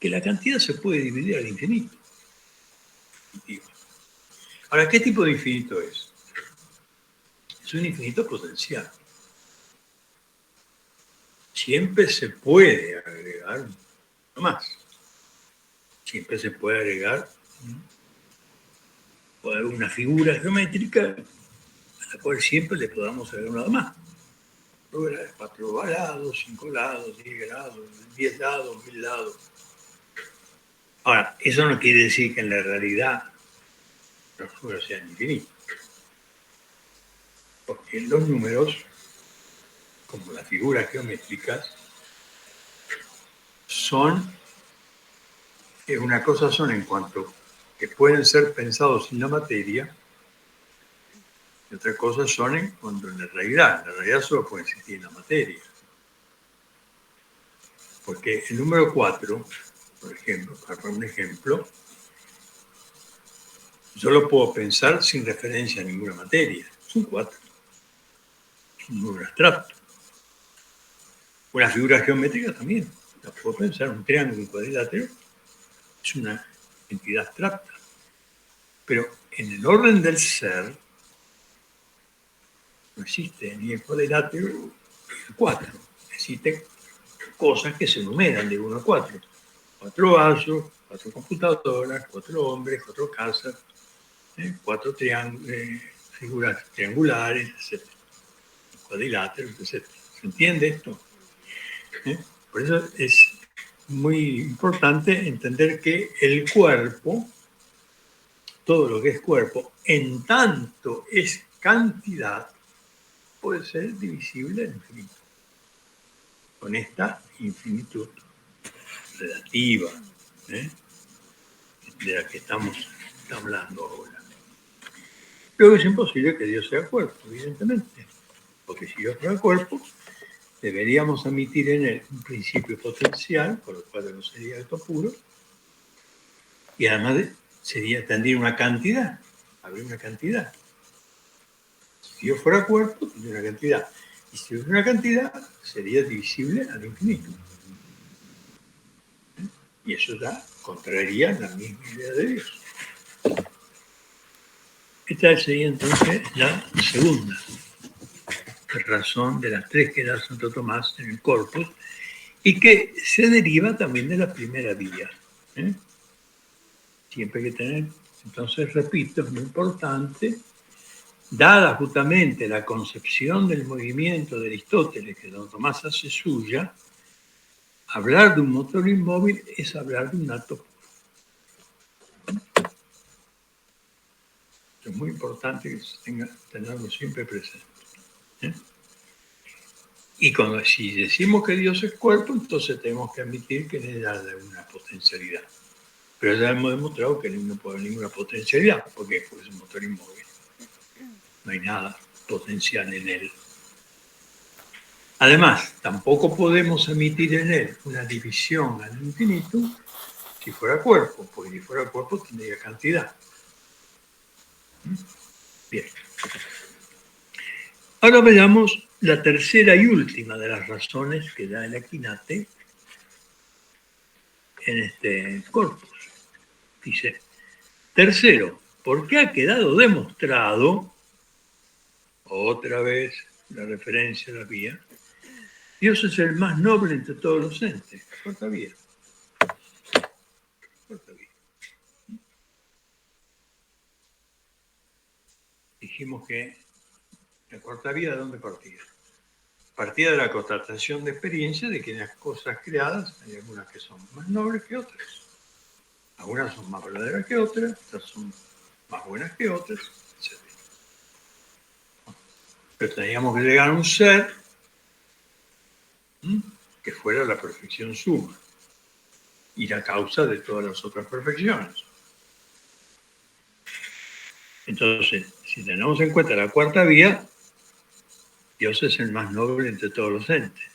S2: Que la cantidad se puede dividir al infinito. Ahora, ¿qué tipo de infinito es? Es un infinito potencial. Siempre se puede agregar uno más. Siempre se puede agregar una figura geométrica a la cual siempre le podamos agregar nada más. 4 lados, 5 lados, 10 lados, 10 lados, 1000 lados. Ahora, eso no quiere decir que en la realidad los números sean infinitos. Porque los números, como las figuras geométricas, una cosa son en cuanto que pueden ser pensados sin la materia, y otra cosa son en cuanto en la realidad solo puede existir en la materia. Porque el número 4, por ejemplo, para poner un ejemplo, yo lo puedo pensar sin referencia a ninguna materia. Es un 4. Es un número abstracto. Una figura geométrica también. La puedo pensar, un triángulo, un cuadrilátero, es una entidad abstracta. Pero en el orden del ser, no existe ni el cuadrilátero ni el 4. Existen cosas que se enumeran de 1 a 4. 4 vasos, 4 computadoras, 4 hombres, 4 casas, 4 figuras triangulares, etc. cuadriláteros, etc. ¿Se entiende esto? Por eso es muy importante entender que el cuerpo, todo lo que es cuerpo, en tanto es cantidad, puede ser divisible en infinito. Con esta infinitud relativa, de la que estamos hablando ahora. Luego es imposible que Dios sea cuerpo, evidentemente, porque si Dios fuera cuerpo, deberíamos admitir en él un principio potencial, por lo cual no sería esto puro, y además tendría una cantidad, habría una cantidad. Si Dios fuera cuerpo, tendría una cantidad. Y si hubiera una cantidad, sería divisible al infinito. Y eso ya contraría la misma idea de Dios. Esta sería entonces la segunda razón de las tres que da Santo Tomás en el Corpus y que se deriva también de la primera vía. Siempre hay que tener, entonces repito, es muy importante, dada justamente la concepción del movimiento de Aristóteles que Don Tomás hace suya, hablar de un motor inmóvil es hablar de un acto puro. Es muy importante que tenerlo siempre presente. Y si decimos que Dios es cuerpo, entonces tenemos que admitir que le da una potencialidad. Pero ya hemos demostrado que no puede haber ninguna potencialidad, porque es un motor inmóvil. No hay nada potencial en él. Además, tampoco podemos admitir en él una división al infinito si fuera cuerpo, porque si fuera cuerpo tendría cantidad. Bien. Ahora veamos la tercera y última de las razones que da el Aquinate en este corpus. Dice, tercero, porque ha quedado demostrado, otra vez la referencia a la vía, Dios es el más noble entre todos los entes. Corta vía. Corta vía. Dijimos que la corta vía, ¿de dónde partía? Partía de la constatación de experiencia de que en las cosas creadas hay algunas que son más nobles que otras. Algunas son más verdaderas que otras, otras son más buenas que otras, etc. Pero teníamos que llegar a un ser que fuera la perfección suma y la causa de todas las otras perfecciones. Entonces, si tenemos en cuenta la cuarta vía, Dios es el más noble entre todos los entes.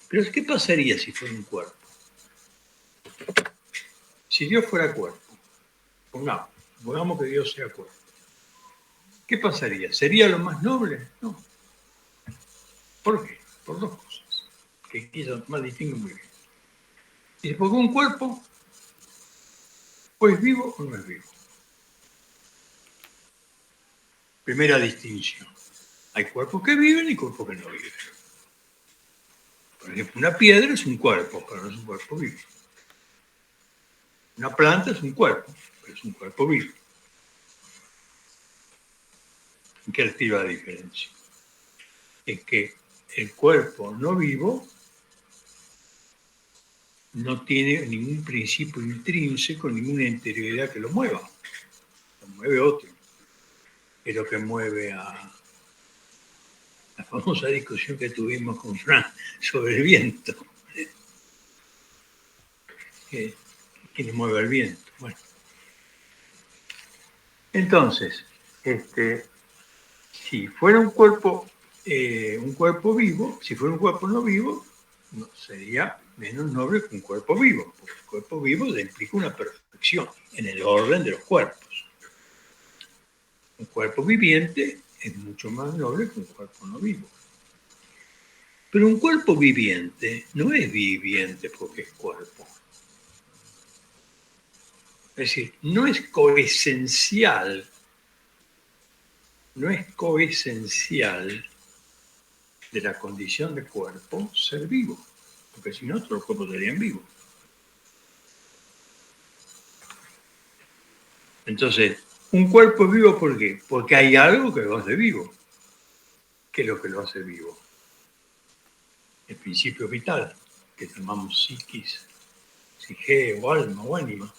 S2: Pero ¿qué pasaría si fuera un cuerpo? Si Dios fuera cuerpo, pongamos que Dios sea cuerpo, ¿qué pasaría? ¿Sería lo más noble? No. ¿Por qué? Por dos cosas, que quizás más distinguen muy bien. Dice, porque un cuerpo o es vivo o no es vivo. Primera distinción. Hay cuerpos que viven y cuerpos que no viven. Por ejemplo, una piedra es un cuerpo, pero no es un cuerpo vivo. Una planta es un cuerpo, pero es un cuerpo vivo. ¿En qué radica la diferencia? Es que el cuerpo no vivo no tiene ningún principio intrínseco, ninguna interioridad que lo mueva. Lo mueve otro. Es lo que mueve a la famosa discusión que tuvimos con Frank sobre el viento. ¿Quién mueve el viento? Bueno. Entonces, si fuera un cuerpo vivo, si fuera un cuerpo no vivo, no, sería menos noble que un cuerpo vivo, porque el cuerpo vivo implica una perfección en el orden de los cuerpos. Un cuerpo viviente es mucho más noble que un cuerpo no vivo. Pero un cuerpo viviente no es viviente porque es cuerpo. Es decir, no es coesencial de la condición de cuerpo ser vivo, porque si no, todos los cuerpos serían vivos. Entonces, un cuerpo es vivo, ¿por qué? Porque hay algo que lo hace vivo. ¿qué es lo que lo hace vivo? El principio vital, que llamamos psiquis, psique o alma o ánima.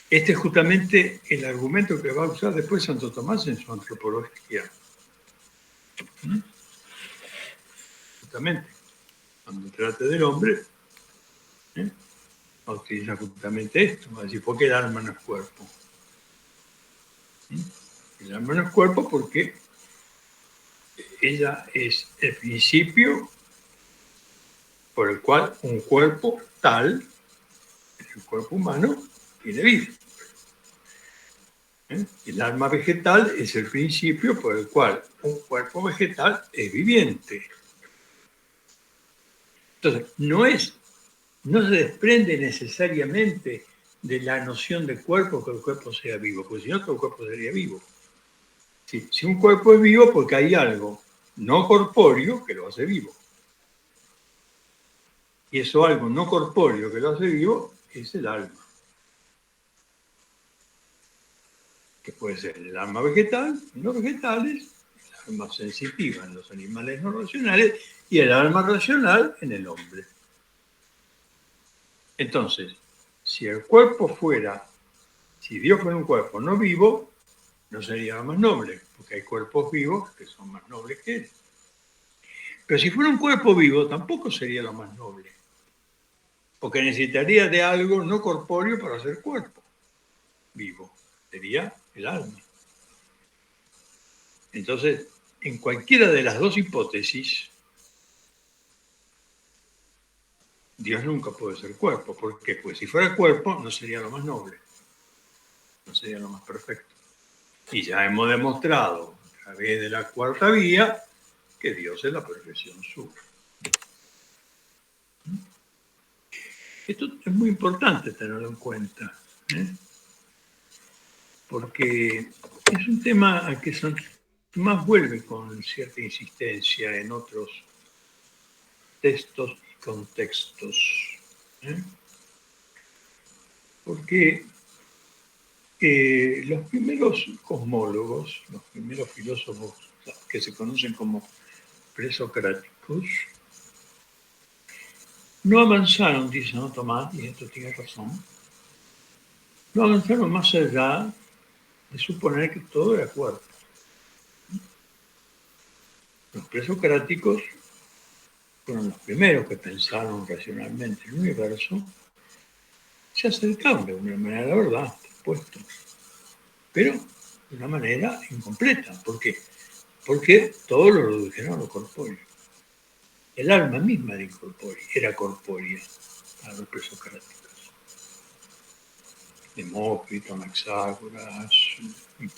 S2: Este es justamente el argumento que va a usar después Santo Tomás en su antropología. Justamente, cuando trate del hombre, va a utilizar justamente esto, va a decir, ¿por qué el alma no es cuerpo? El alma no es cuerpo porque ella es el principio por el cual un cuerpo tal, el cuerpo humano, tiene vida. El alma vegetal es el principio por el cual un cuerpo vegetal es viviente. Entonces, no se desprende necesariamente de la noción de cuerpo que el cuerpo sea vivo, porque si no, todo el cuerpo sería vivo. Si un cuerpo es vivo, porque hay algo no corpóreo que lo hace vivo. Y eso algo no corpóreo que lo hace vivo es el alma. Que puede ser el alma vegetal en los vegetales, el alma sensitiva en los animales no racionales y el alma racional en el hombre. Entonces, si Dios fuera un cuerpo no vivo, no sería más noble, porque hay cuerpos vivos que son más nobles que él. Pero si fuera un cuerpo vivo, tampoco sería lo más noble, porque necesitaría de algo no corpóreo para ser cuerpo vivo, sería el alma. Entonces, en cualquiera de las dos hipótesis, Dios nunca puede ser cuerpo. ¿Por qué? Pues si fuera cuerpo, no sería lo más noble, no sería lo más perfecto. Y ya hemos demostrado a través de la cuarta vía que Dios es la perfección suya. Esto es muy importante tenerlo en cuenta, porque es un tema al que Santo Tomás vuelve con cierta insistencia en otros textos y contextos. Porque los primeros cosmólogos, los primeros filósofos que se conocen como presocráticos, no avanzaron, dice Santo Tomás, y esto tiene razón, no avanzaron más allá de suponer que todo era cuerpo. Los presocráticos fueron los primeros que pensaron racionalmente el universo, se acercaron de una manera a la verdad, por supuesto, pero de una manera incompleta. ¿Por qué? Porque todo lo redujeron a lo corpóreo. El alma misma era corpórea para los presocráticos. Demócrito, Anaxágoras, y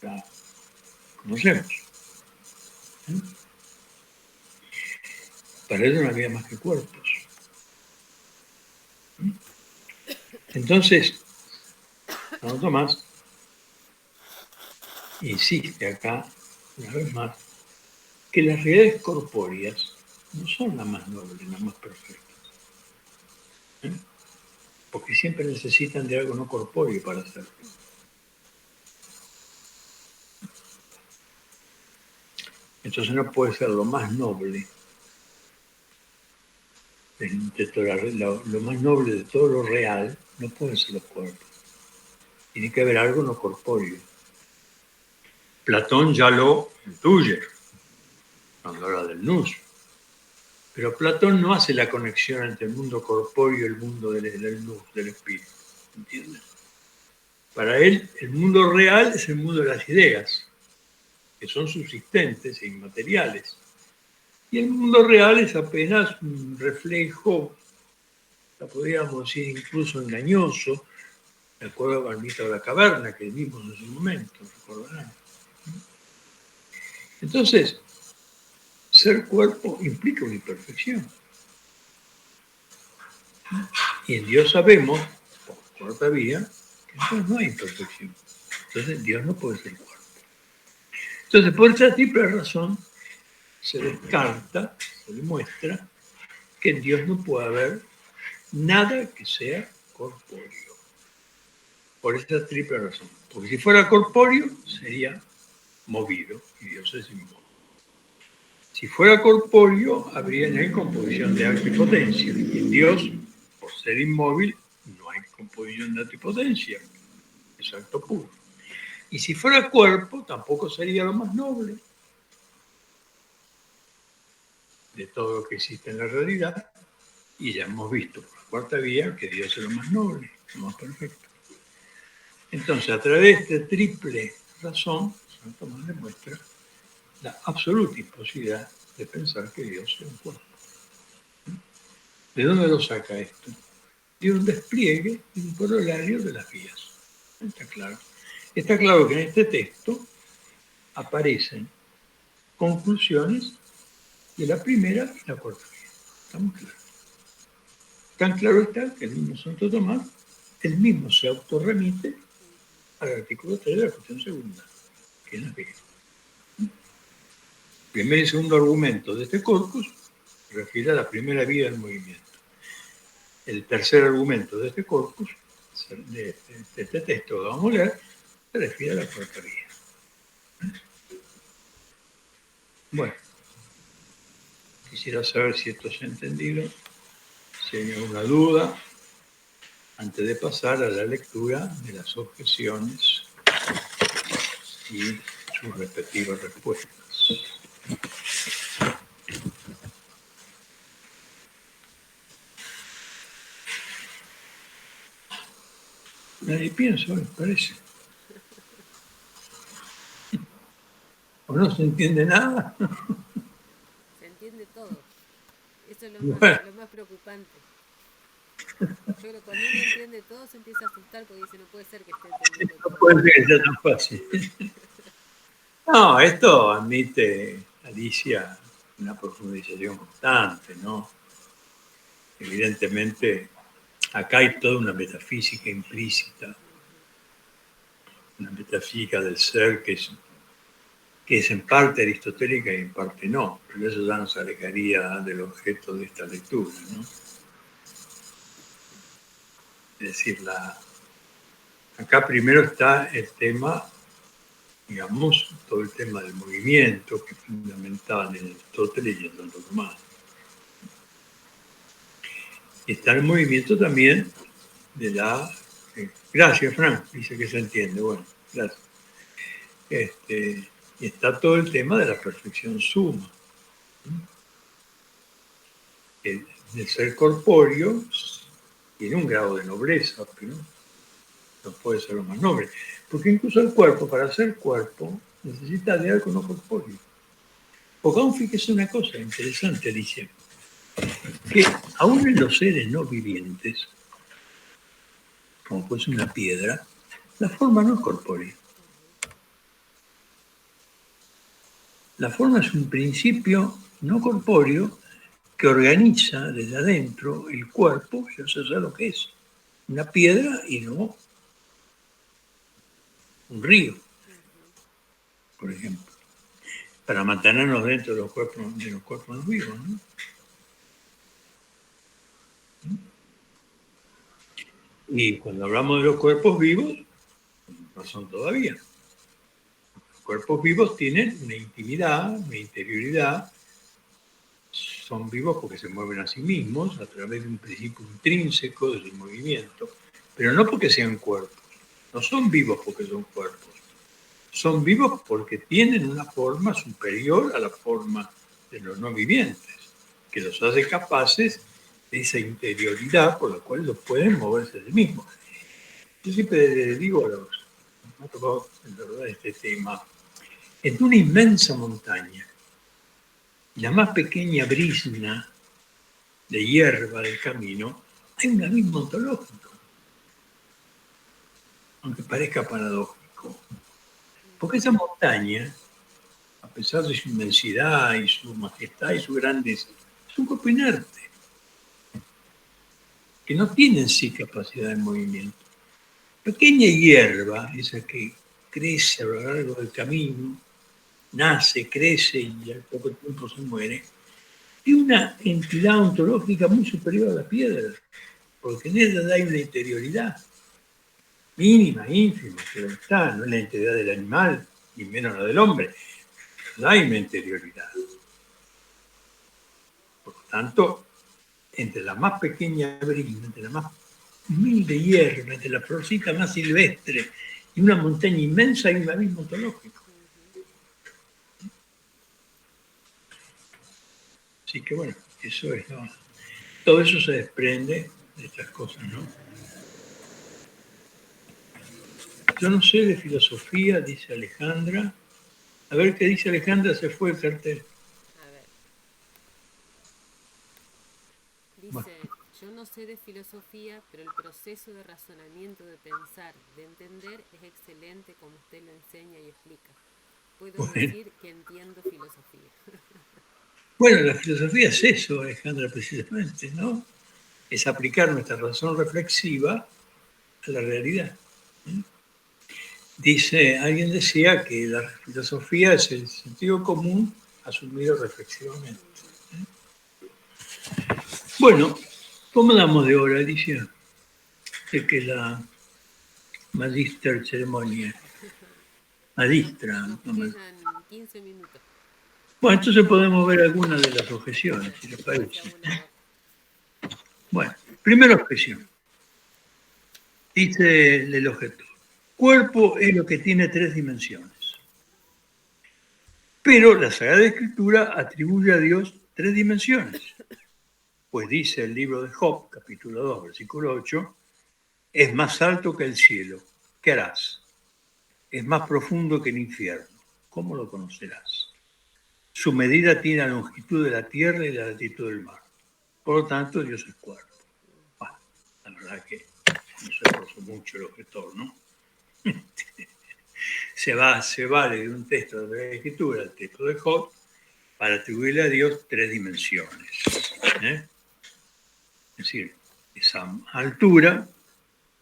S2: todo. Conocemos. Para ello no había más que cuerpos. Entonces, Santo Tomás insiste acá, una vez más, que las realidades corpóreas no son las más nobles, las más perfectas. Porque siempre necesitan de algo no corpóreo para hacerlo. Entonces no puede ser lo más noble lo más noble de todo lo real, no puede ser los cuerpos. Tiene que haber algo no corpóreo. Platón ya lo intuye cuando habla del nous. Pero Platón no hace la conexión entre el mundo corpóreo y el mundo del nous, del espíritu. ¿Entiendes? Para él, el mundo real es el mundo de las ideas, que son subsistentes e inmateriales. Y el mundo real es apenas un reflejo, la podríamos decir incluso engañoso, de acuerdo al mito de la caverna que vimos en su momento, recordarán. Entonces, ser cuerpo implica una imperfección. Y en Dios sabemos, por cuarta vía, que entonces no hay imperfección. Entonces Dios no puede ser cuerpo. Entonces, por esa triple razón, se descarta, se demuestra que en Dios no puede haber nada que sea corpóreo. Por esa triple razón. Porque si fuera corpóreo, sería movido y Dios es inmóvil. Si fuera corpóreo, habría en él composición de acto y potencia. Y en Dios, por ser inmóvil, no hay composición de acto y potencia. Es acto puro. Y si fuera cuerpo, tampoco sería lo más noble de todo lo que existe en la realidad. Y ya hemos visto por la cuarta vía que Dios es lo más noble, lo más perfecto. Entonces, a través de esta triple razón, Santo Tomás demuestra la absoluta imposibilidad de pensar que Dios es un cuerpo. ¿De dónde lo saca esto? De un despliegue y un corolario de las vías. Está claro. Está claro que en este texto aparecen conclusiones de la primera y la cuarta vía. Estamos claros. Tan claro está que el mismo Santo Tomás, él mismo se autorremite al artículo 3 de la cuestión segunda, que es la vía. Primer y segundo argumento de este corpus refiere a la primera vía del movimiento. El tercer argumento de este corpus, de este texto que vamos a leer, se refiere a la cuarta vía. Bueno, quisiera saber si esto se ha entendido, si hay alguna duda, antes de pasar a la lectura de las objeciones y sus respectivas respuestas. Nadie piensa, me parece. ¿O no se entiende nada?
S1: Se entiende todo. Eso es lo más preocupante. Yo creo que cuando uno entiende todo se empieza a asustar porque dice, no puede ser que esté entendiendo
S2: No
S1: todo.
S2: puede ser que sea tan fácil. No, esto admite, Alicia, una profundización constante, ¿no? Evidentemente, acá hay toda una metafísica implícita, una metafísica del ser que es en parte aristotélica y en parte no, pero eso ya nos alejaría del objeto de esta lectura, ¿no? Es decir, acá primero está el tema, digamos, todo el tema del movimiento, que es fundamental en Aristóteles y en Santo Tomás. Y está el movimiento también de la... gracias, Frank, dice que se entiende, bueno, gracias. Y está todo el tema de la perfección suma. El ser corpóreo tiene un grado de nobleza, pero no puede ser lo más noble. Porque incluso el cuerpo, para ser cuerpo, necesita de algo no corpóreo. Porque aún fíjese una cosa interesante, Alicia, que aún en los seres no vivientes, como puede ser una piedra, la forma no es corpórea. La forma es un principio no corpóreo que organiza desde adentro el cuerpo, y eso es lo que es, una piedra y no un río, por ejemplo, para mantenernos dentro de los cuerpos vivos, ¿no? Y cuando hablamos de los cuerpos vivos, no son todavía. Los cuerpos vivos tienen una intimidad, una interioridad, son vivos porque se mueven a sí mismos a través de un principio intrínseco de su movimiento, pero no porque sean cuerpos. No son vivos porque son cuerpos. Son vivos porque tienen una forma superior a la forma de los no vivientes, que los hace capaces de esa interioridad por la cual los pueden moverse de sí mismos. Yo siempre les digo a los, me ha tocado en verdad este tema, en una inmensa montaña, la más pequeña brizna de hierba del camino, hay un abismo ontológico, aunque parezca paradójico. Porque esa montaña, a pesar de su inmensidad y su majestad y su grandeza, es un cuerpo inerte, que no tiene en sí capacidad de movimiento. Pequeña hierba, esa que crece a lo largo del camino, nace, crece y al poco tiempo se muere, tiene una entidad ontológica muy superior a la piedra, porque en ella hay una interioridad mínima, ínfima, pero está, no es la integridad del animal, ni menos la del hombre. No hay una interioridad. Por lo tanto, entre la más pequeña brina, entre la más humilde hierba, entre la florcita más silvestre y una montaña inmensa, hay un abismo ontológico. Así que bueno, eso es, ¿no? Todo eso se desprende de estas cosas, ¿no? Yo no sé de filosofía, dice Alejandra. A ver qué dice Alejandra, se fue el cartel.
S1: A ver,
S2: Bueno,
S1: dice, yo no sé de filosofía, pero el proceso de razonamiento, de pensar, de entender es excelente como usted lo enseña y explica. Puedo
S2: bueno.
S1: decir que entiendo filosofía.
S2: Bueno, la filosofía es eso, Alejandra, precisamente, ¿no? Es aplicar nuestra razón reflexiva a la realidad. Dice, alguien decía que la filosofía es el sentido común asumido reflexivamente. Bueno, ¿cómo damos de hora, Alicia? De que la magister ceremonia, magistra.
S1: Nos quedan 15 minutos.
S2: Bueno, entonces podemos ver algunas de las objeciones, si les
S1: Pase a
S2: parece.
S1: una hora.
S2: Bueno, primera objeción. Dice el objetor. Cuerpo es lo que tiene 3 dimensiones. Pero la Sagrada Escritura atribuye a Dios 3 dimensiones. Pues dice el libro de Job, capítulo 2, versículo 8, es más alto que el cielo. ¿Qué harás? Es más profundo que el infierno. ¿Cómo lo conocerás? Su medida tiene la longitud de la tierra y la latitud del mar. Por lo tanto, Dios es cuerpo. Bueno, la verdad que no se esforzó mucho el objetor, ¿no? Se vale de un texto de la Escritura, el texto de Job, para atribuirle a Dios 3 dimensiones. Es decir, esa altura,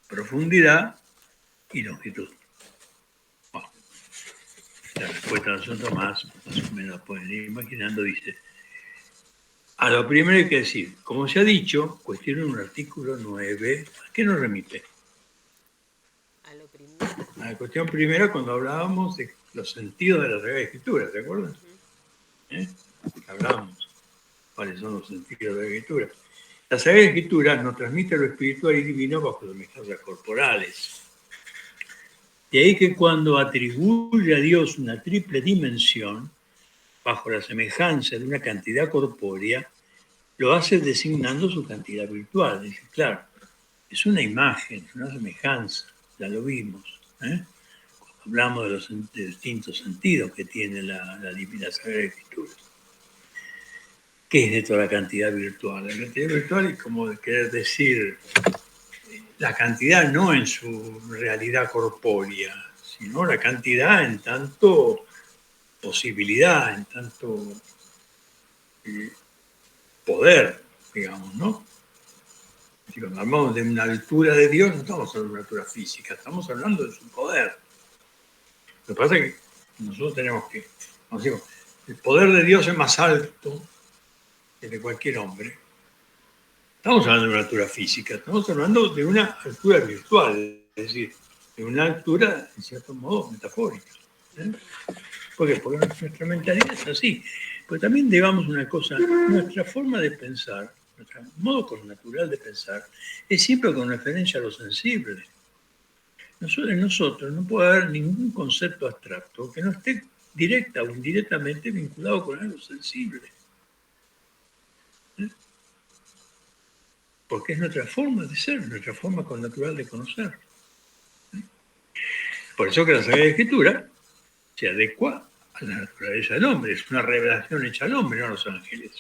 S2: profundidad y longitud. Bueno, la respuesta de Santo Tomás, más o menos la pueden ir imaginando, dice, a lo primero hay que decir, como se ha dicho, cuestiona un artículo 9, ¿a qué nos remite?
S1: A lo primero.
S2: A la cuestión primera cuando hablábamos de los sentidos de la Sagrada Escritura, ¿te acuerdas? Hablábamos cuáles son los sentidos de la Escritura. La Sagrada Escritura nos transmite lo espiritual y divino bajo semejanzas corporales. De ahí que cuando atribuye a Dios una triple dimensión, bajo la semejanza de una cantidad corpórea, lo hace designando su cantidad virtual. Dice, claro, es una imagen, es una semejanza, ya lo vimos. Cuando hablamos de los distintos sentidos que tiene la Divina Sagrada Escritura. ¿Qué es de toda la cantidad virtual? La cantidad virtual es como querer decir la cantidad no en su realidad corpórea, sino la cantidad en tanto posibilidad, en tanto poder, digamos, ¿no? Si cuando hablamos de una altura de Dios, no estamos hablando de una altura física, estamos hablando de su poder. Lo que pasa es que nosotros tenemos que, como digo, el poder de Dios es más alto que el de cualquier hombre. Estamos hablando de una altura física, estamos hablando de una altura virtual, es decir, de una altura, en cierto modo, metafórica. ¿Por qué? Porque nuestra mentalidad es así. Pero también digamos una cosa, nuestra forma de pensar, nuestro modo natural de pensar, es siempre con referencia a lo sensible. En nosotros no puede haber ningún concepto abstracto que no esté directa o indirectamente vinculado con algo sensible. Porque es nuestra forma de ser, nuestra forma natural de conocer. Por eso que la Sagrada Escritura se adecua a la naturaleza del hombre, es una revelación hecha al hombre, no a los ángeles.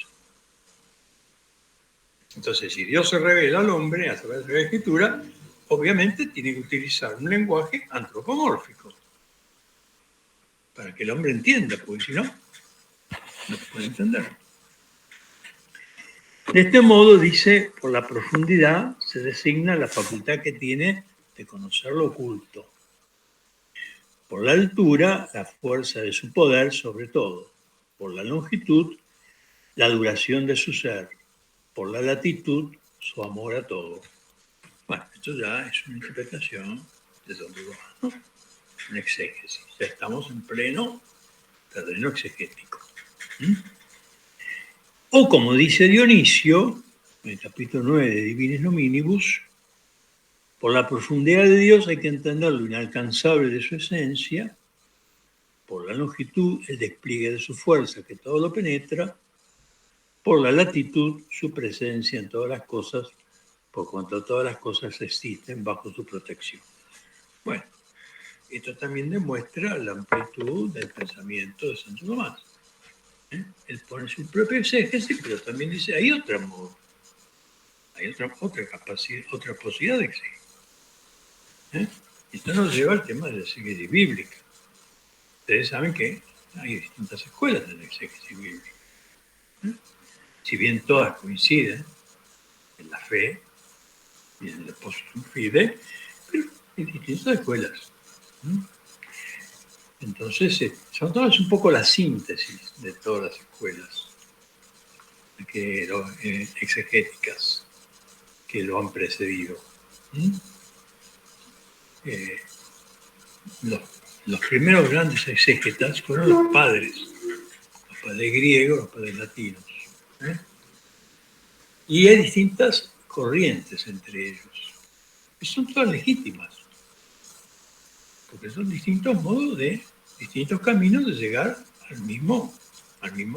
S2: Entonces, si Dios se revela al hombre a través de la Escritura, obviamente tiene que utilizar un lenguaje antropomórfico para que el hombre entienda, porque si no, no se puede entender. De este modo, dice, por la profundidad se designa la facultad que tiene de conocer lo oculto. Por la altura, la fuerza de su poder sobre todo. Por la longitud, la duración de su ser. Por la latitud, su amor a todo. Bueno, esto ya es una interpretación de Don Lugo, ¿no? en exégesis. Ya estamos en pleno terreno exegético. ¿Mm? O como dice Dionisio, en el capítulo 9 de Divinis Nominibus, por la profundidad de Dios hay que entender lo inalcanzable de su esencia, por la longitud el despliegue de su fuerza que todo lo penetra, por la latitud su presencia en todas las cosas, por cuanto todas las cosas existen bajo su protección. Bueno, esto también demuestra la amplitud del pensamiento de Santo Tomás. Él pone su propio exégesis, pero también dice, hay otra modo, hay otra capacidad, otra posibilidad de exégesis. Esto nos lleva al tema de la exégesis bíblica. Ustedes saben que hay distintas escuelas de la exégesis bíblica. Si bien todas coinciden en la fe y en el postuum fide, pero hay distintas escuelas. Entonces, son todas un poco la síntesis de todas las escuelas exegéticas que lo han precedido. Los primeros grandes exégetas fueron los padres griegos, los padres latinos. Y hay distintas corrientes entre ellos. Y son todas legítimas, porque son distintos modos distintos caminos de llegar al mismo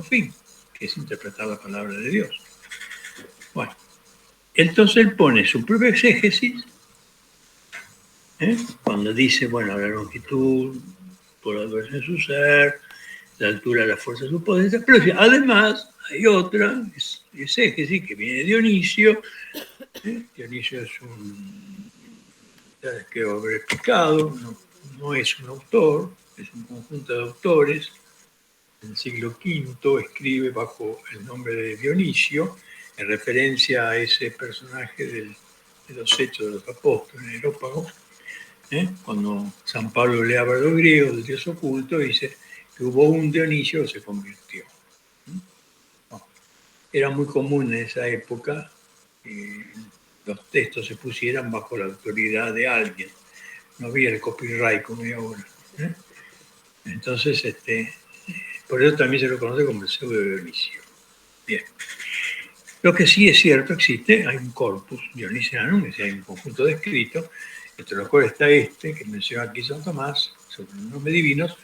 S2: fin, que es interpretar la palabra de Dios. Bueno, entonces él pone su propia exégesis, cuando dice, bueno, la longitud por la duración de su ser, la altura de la fuerza de su potencia, pero además hay otra exégesis que viene de Dionisio. Dionisio es ya que haber explicado, no es un autor, es un conjunto de autores. En el siglo V escribe bajo el nombre de Dionisio, en referencia a ese personaje de los Hechos de los Apóstoles, en Areópago. Cuando San Pablo lee a los griegos del Dios oculto, dice que hubo un Dionisio que se convirtió. Era muy común en esa época que los textos se pusieran bajo la autoridad de alguien. No había el copyright como hay ahora. Entonces, por eso también se lo conoce como el pseudo Dionisio. Bien. Lo que sí es cierto, hay un corpus dionisiano, que hay un conjunto de escritos, entre los cuales está que menciona aquí Santo Tomás, sobre los nombres divinos,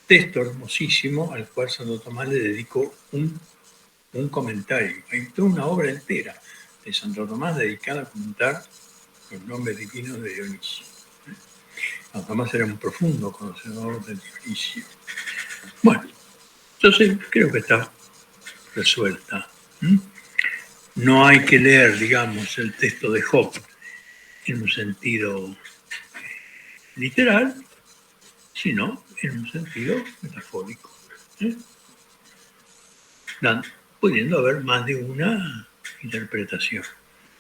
S2: texto hermosísimo al cual Santo Tomás le dedicó un comentario. Hay toda una obra entera de Santo Tomás dedicada a comentar los nombres divinos de Dionisio. Santo Tomás era un profundo conocedor de Dionisio. Bueno, entonces creo que está resuelta. No hay que leer, digamos, el texto de Job en un sentido literal, sino en un sentido metafórico. Pudiendo haber más de una interpretación.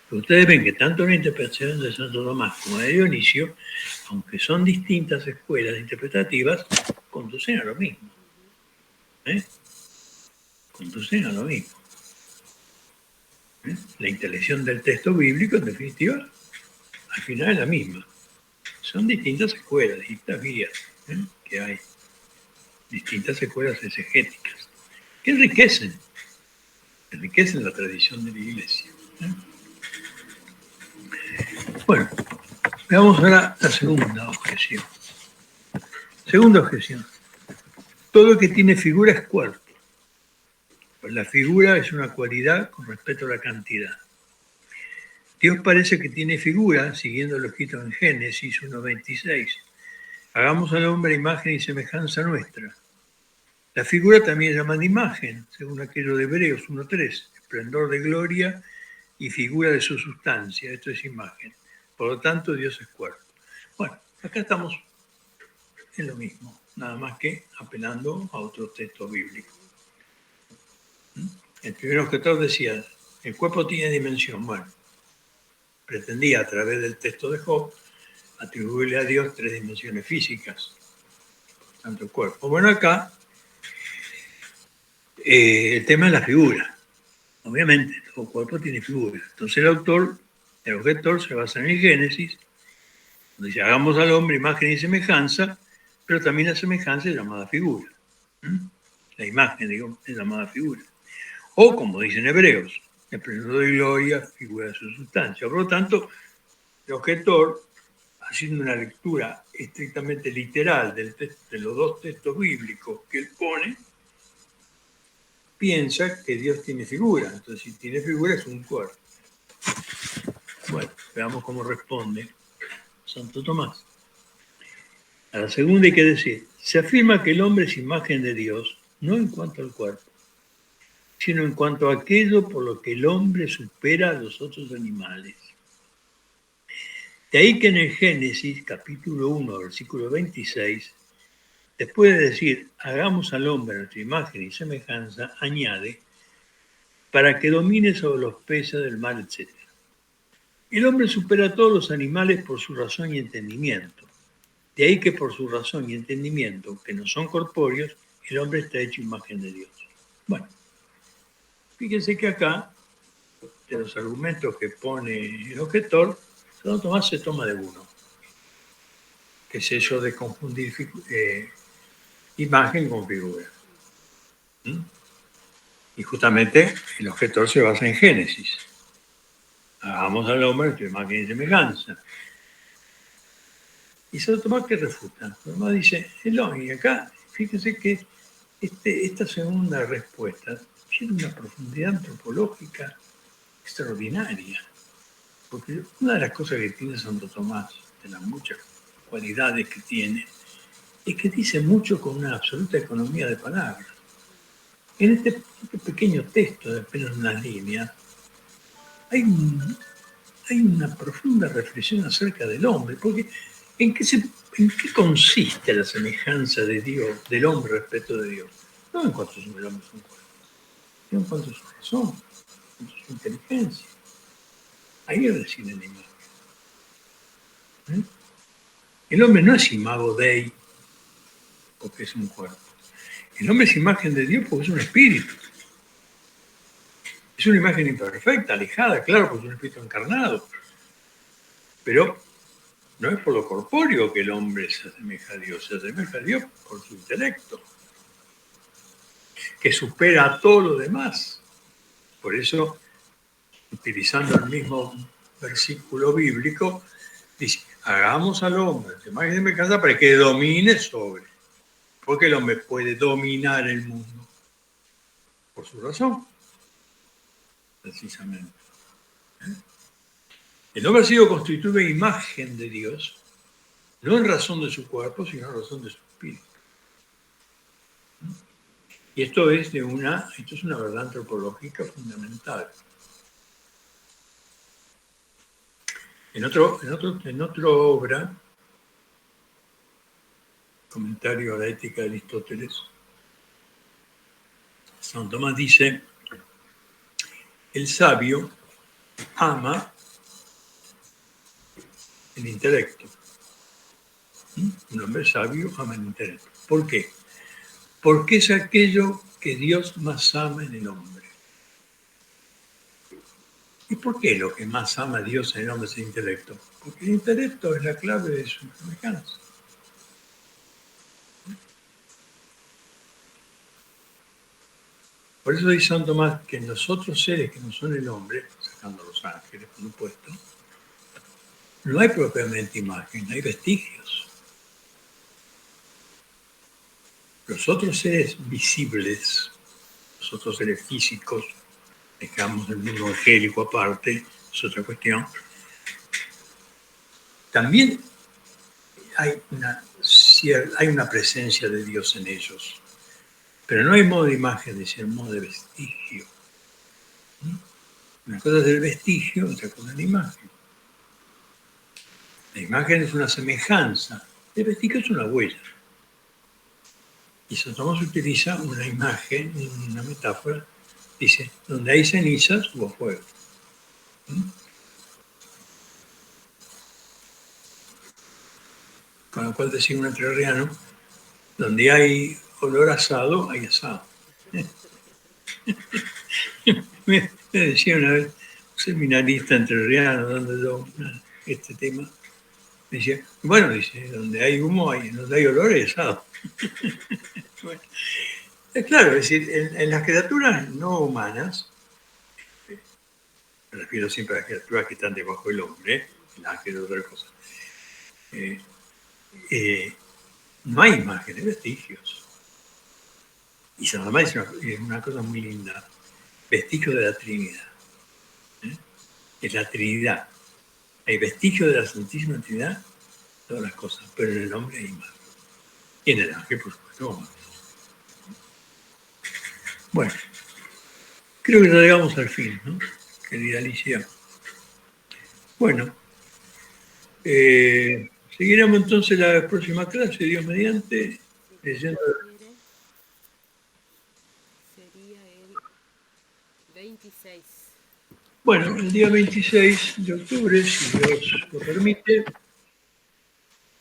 S2: Pero ustedes ven que tanto la interpretación de Santo Tomás como de Dionisio, aunque son distintas escuelas interpretativas, conducen a lo mismo. Conducen a lo mismo. La intelección del texto bíblico, en definitiva, al final es la misma. Son distintas escuelas, distintas vías que hay, distintas escuelas exegéticas, que enriquecen la tradición de la Iglesia. Bueno, veamos ahora la segunda objeción. Segunda objeción. Todo lo que tiene figura es cuerpo. Pues la figura es una cualidad con respecto a la cantidad. Dios parece que tiene figura, siguiendo lo escrito en Génesis 1:26. Hagamos al hombre imagen y semejanza nuestra. La figura también es llamada imagen, según aquello de Hebreos 1:3. Esplendor de gloria y figura de su sustancia. Esto es imagen. Por lo tanto, Dios es cuerpo. Bueno, acá estamos en lo mismo, nada más que apelando a otro texto bíblico. El primer objetor decía, el cuerpo tiene dimensión. Bueno, pretendía a través del texto de Job atribuirle a Dios 3 dimensiones físicas, tanto el cuerpo. Bueno, acá el tema es la figura. Obviamente, todo cuerpo tiene figura. Entonces el objetor se basa en el Génesis, donde dice, hagamos al hombre imagen y semejanza, pero también la semejanza es llamada figura. La imagen, digo, es llamada figura. O, como dicen hebreos, el pleno de gloria, figura de su sustancia. Por lo tanto, el objetor, haciendo una lectura estrictamente literal de los dos textos bíblicos que él pone, piensa que Dios tiene figura. Entonces, si tiene figura, es un cuerpo. Bueno, veamos cómo responde Santo Tomás. A la segunda hay que decir, se afirma que el hombre es imagen de Dios, no en cuanto al cuerpo, sino en cuanto a aquello por lo que el hombre supera a los otros animales. De ahí que en el Génesis, capítulo 1, versículo 26, después de decir, hagamos al hombre a nuestra imagen y semejanza, añade, para que domine sobre los peces del mar, etc. El hombre supera a todos los animales por su razón y entendimiento. De ahí que por su razón y entendimiento, que no son corpóreos, el hombre está hecho imagen de Dios. Bueno, fíjense que acá, de los argumentos que pone el objetor, Santo Tomás se toma de uno, que es eso de confundir imagen con figura. Y justamente el objetor se basa en Génesis. Hagamos al hombre tu imagen y semejanza. Y Santo Tomás que refuta. Santo Tomás dice, y acá, fíjense que esta segunda respuesta tiene una profundidad antropológica extraordinaria. Porque una de las cosas que tiene Santo Tomás, de las muchas cualidades que tiene, es que dice mucho con una absoluta economía de palabras. En este pequeño texto de apenas unas líneas, hay una profunda reflexión acerca del hombre, porque ¿en qué consiste la semejanza de Dios, del hombre respecto de Dios? No en cuanto el hombre es un cuerpo, sino en cuanto a su razón, en cuanto a su inteligencia. Ahí reside la imagen. El hombre no es imago Dei porque es un cuerpo. El hombre es imagen de Dios porque es un espíritu. Es una imagen imperfecta, alejada, claro, porque es un espíritu encarnado. Pero no es por lo corpóreo que el hombre se asemeja a Dios, se asemeja a Dios por su intelecto, que supera a todo lo demás. Por eso, utilizando el mismo versículo bíblico, dice, hagamos al hombre de imagen y semejanza para que domine sobre. Porque el hombre puede dominar el mundo por su razón, precisamente. El hombre ha sido constituido imagen de Dios, no en razón de su cuerpo, sino en razón de su espíritu. Y esto es una verdad antropológica fundamental. En otra obra, comentario a la ética de Aristóteles, Santo Tomás dice, el sabio ama el intelecto. Un hombre sabio ama el intelecto. ¿Por qué? Porque es aquello que Dios más ama en el hombre. ¿Y por qué lo que más ama a Dios en el hombre es el intelecto? Porque el intelecto es la clave de su semejanza. Por eso dice Santo Tomás que en los otros seres que no son el hombre, sacando a los ángeles, por supuesto, no hay propiamente imagen, hay vestigios. Los otros seres visibles, los otros seres físicos, dejamos el mundo angélico aparte, es otra cuestión, también hay una presencia de Dios en ellos. Pero no hay modo de imagen, dice, modo de vestigio. Una cosa es el vestigio, otra cosa es la imagen. La imagen es una semejanza, el vestigio es una huella. Y Santo Tomás utiliza una imagen, una metáfora, dice, donde hay cenizas hubo fuego. Con lo cual decía un entrerriano, donde hay olor asado, hay asado. Me decía una vez un seminarista entrerriano dando yo este tema, Decía, bueno, dice, donde hay humo, donde hay olor, hay asado. Bueno, es claro, es decir, en las criaturas no humanas, me refiero siempre a las criaturas que están debajo del hombre, el ángel o otra cosa, no hay imágenes, vestigios. Y además es una cosa muy linda, vestigios de la Trinidad. Es la Trinidad. Hay vestigios de la Santísima Trinidad, todas las cosas, pero en el hombre hay imágenes. Y en el ángel, por supuesto, más. Bueno, creo que ya llegamos al fin, ¿no? Querida Alicia. Bueno, seguiremos entonces la próxima clase, Dios mediante, leyendo.
S1: Sería el 26.
S2: Bueno, el día 26 de octubre, si Dios lo permite,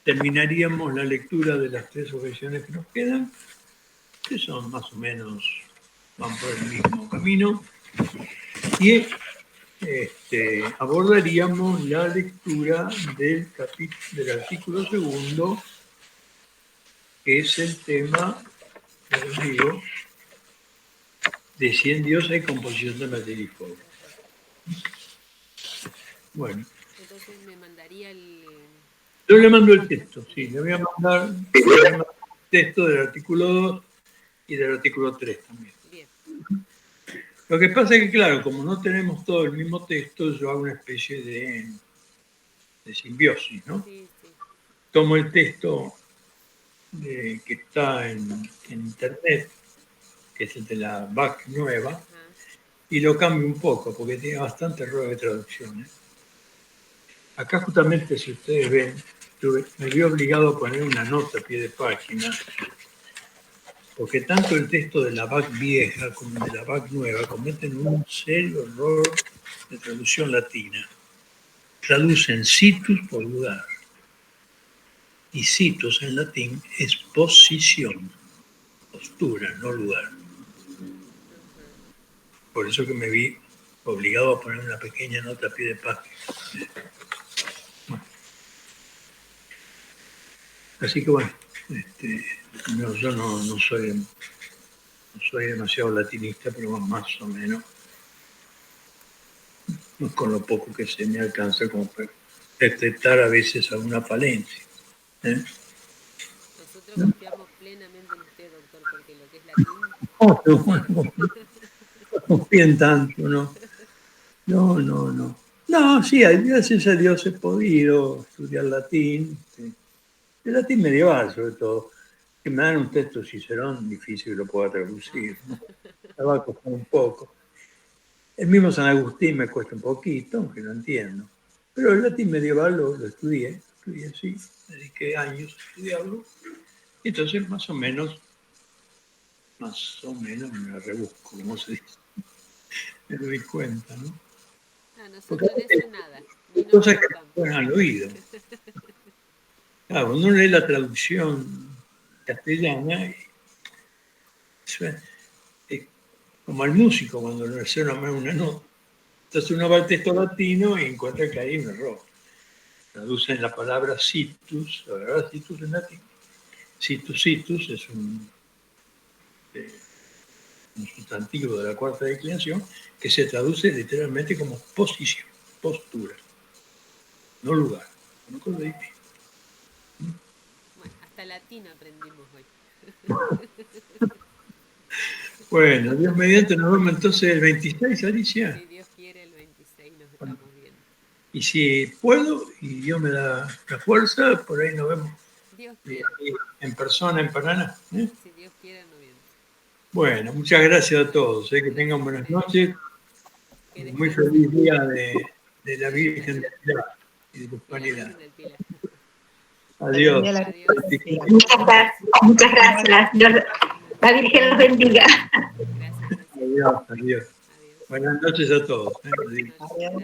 S2: terminaríamos la lectura de las 3 objeciones que nos quedan, que son más o menos, van por el mismo camino, y abordaríamos la lectura del artículo segundo, que es el tema, como digo, de si en Dios hay composición de materia y fuego. Bueno.
S1: Entonces me mandaría el...
S2: Yo le mando el texto, sí, le voy a mandar el texto del artículo 2 y del artículo 3 también.
S1: Bien.
S2: Lo que pasa es que, claro, como no tenemos todo el mismo texto, yo hago una especie de simbiosis, ¿no?
S1: Sí, sí.
S2: Tomo el texto que está en internet, que es el de la BAC nueva,
S1: Ajá.
S2: y lo cambio un poco, porque tiene bastante error de traducción. Acá justamente, si ustedes ven, me vi obligado a poner una nota a pie de página, porque tanto el texto de la BAC vieja como de la BAC nueva cometen un serio error de traducción latina. Traducen situs por lugar. Y situs en latín es posición, postura, no lugar. Por eso que me vi obligado a poner una pequeña nota a pie de página. Bueno. Así que bueno, yo no soy demasiado latinista, pero más o menos, con lo poco que se me alcanza como para detectar a veces alguna falencia.
S1: Nosotros confiamos plenamente en usted, doctor, porque lo que es latín...
S2: No confíen tanto, ¿no? No. No, sí, gracias a Dios he podido estudiar latín, sí. El latín medieval, sobre todo, que me dan un texto Cicerón difícil que lo pueda traducir, ¿no? Me va a costar un poco. El mismo San Agustín me cuesta un poquito, aunque no entiendo. Pero el latín medieval lo estudié, sí, dediqué años a estudiarlo. Y entonces, más o menos me la rebusco, como se dice. Me doy cuenta, ¿no?
S1: Ah, nosotros en eso nada.
S2: Cosas que suenan al oído. Claro, cuando uno lee la traducción castellana, suena, como al músico cuando le suena más una nota. Entonces uno va al texto latino y encuentra que hay un error. Traducen la palabra situs, la verdad situs en latín. Situs es un sustantivo de la cuarta declinación que se traduce literalmente como posición, postura, no lugar. Una cosa difícil.
S1: Bueno, hasta latín aprendimos hoy.
S2: Bueno, Dios mediante, nos vemos entonces el 26, Alicia.
S1: Si Dios quiere, el 26 nos estamos viendo.
S2: Y si puedo, y Dios me da la fuerza, por ahí nos vemos.
S1: Dios quiere.
S2: En persona, en Paraná.
S1: Si Dios quiere, nos vemos.
S2: Bueno, muchas gracias a todos. Que tengan buenas noches. Muy feliz día de la Virgen del Pilar y de la Hispanidad. Adiós.
S3: Muchas gracias. La Virgen los bendiga.
S2: Adiós. Buenas noches a todos.
S3: Adiós.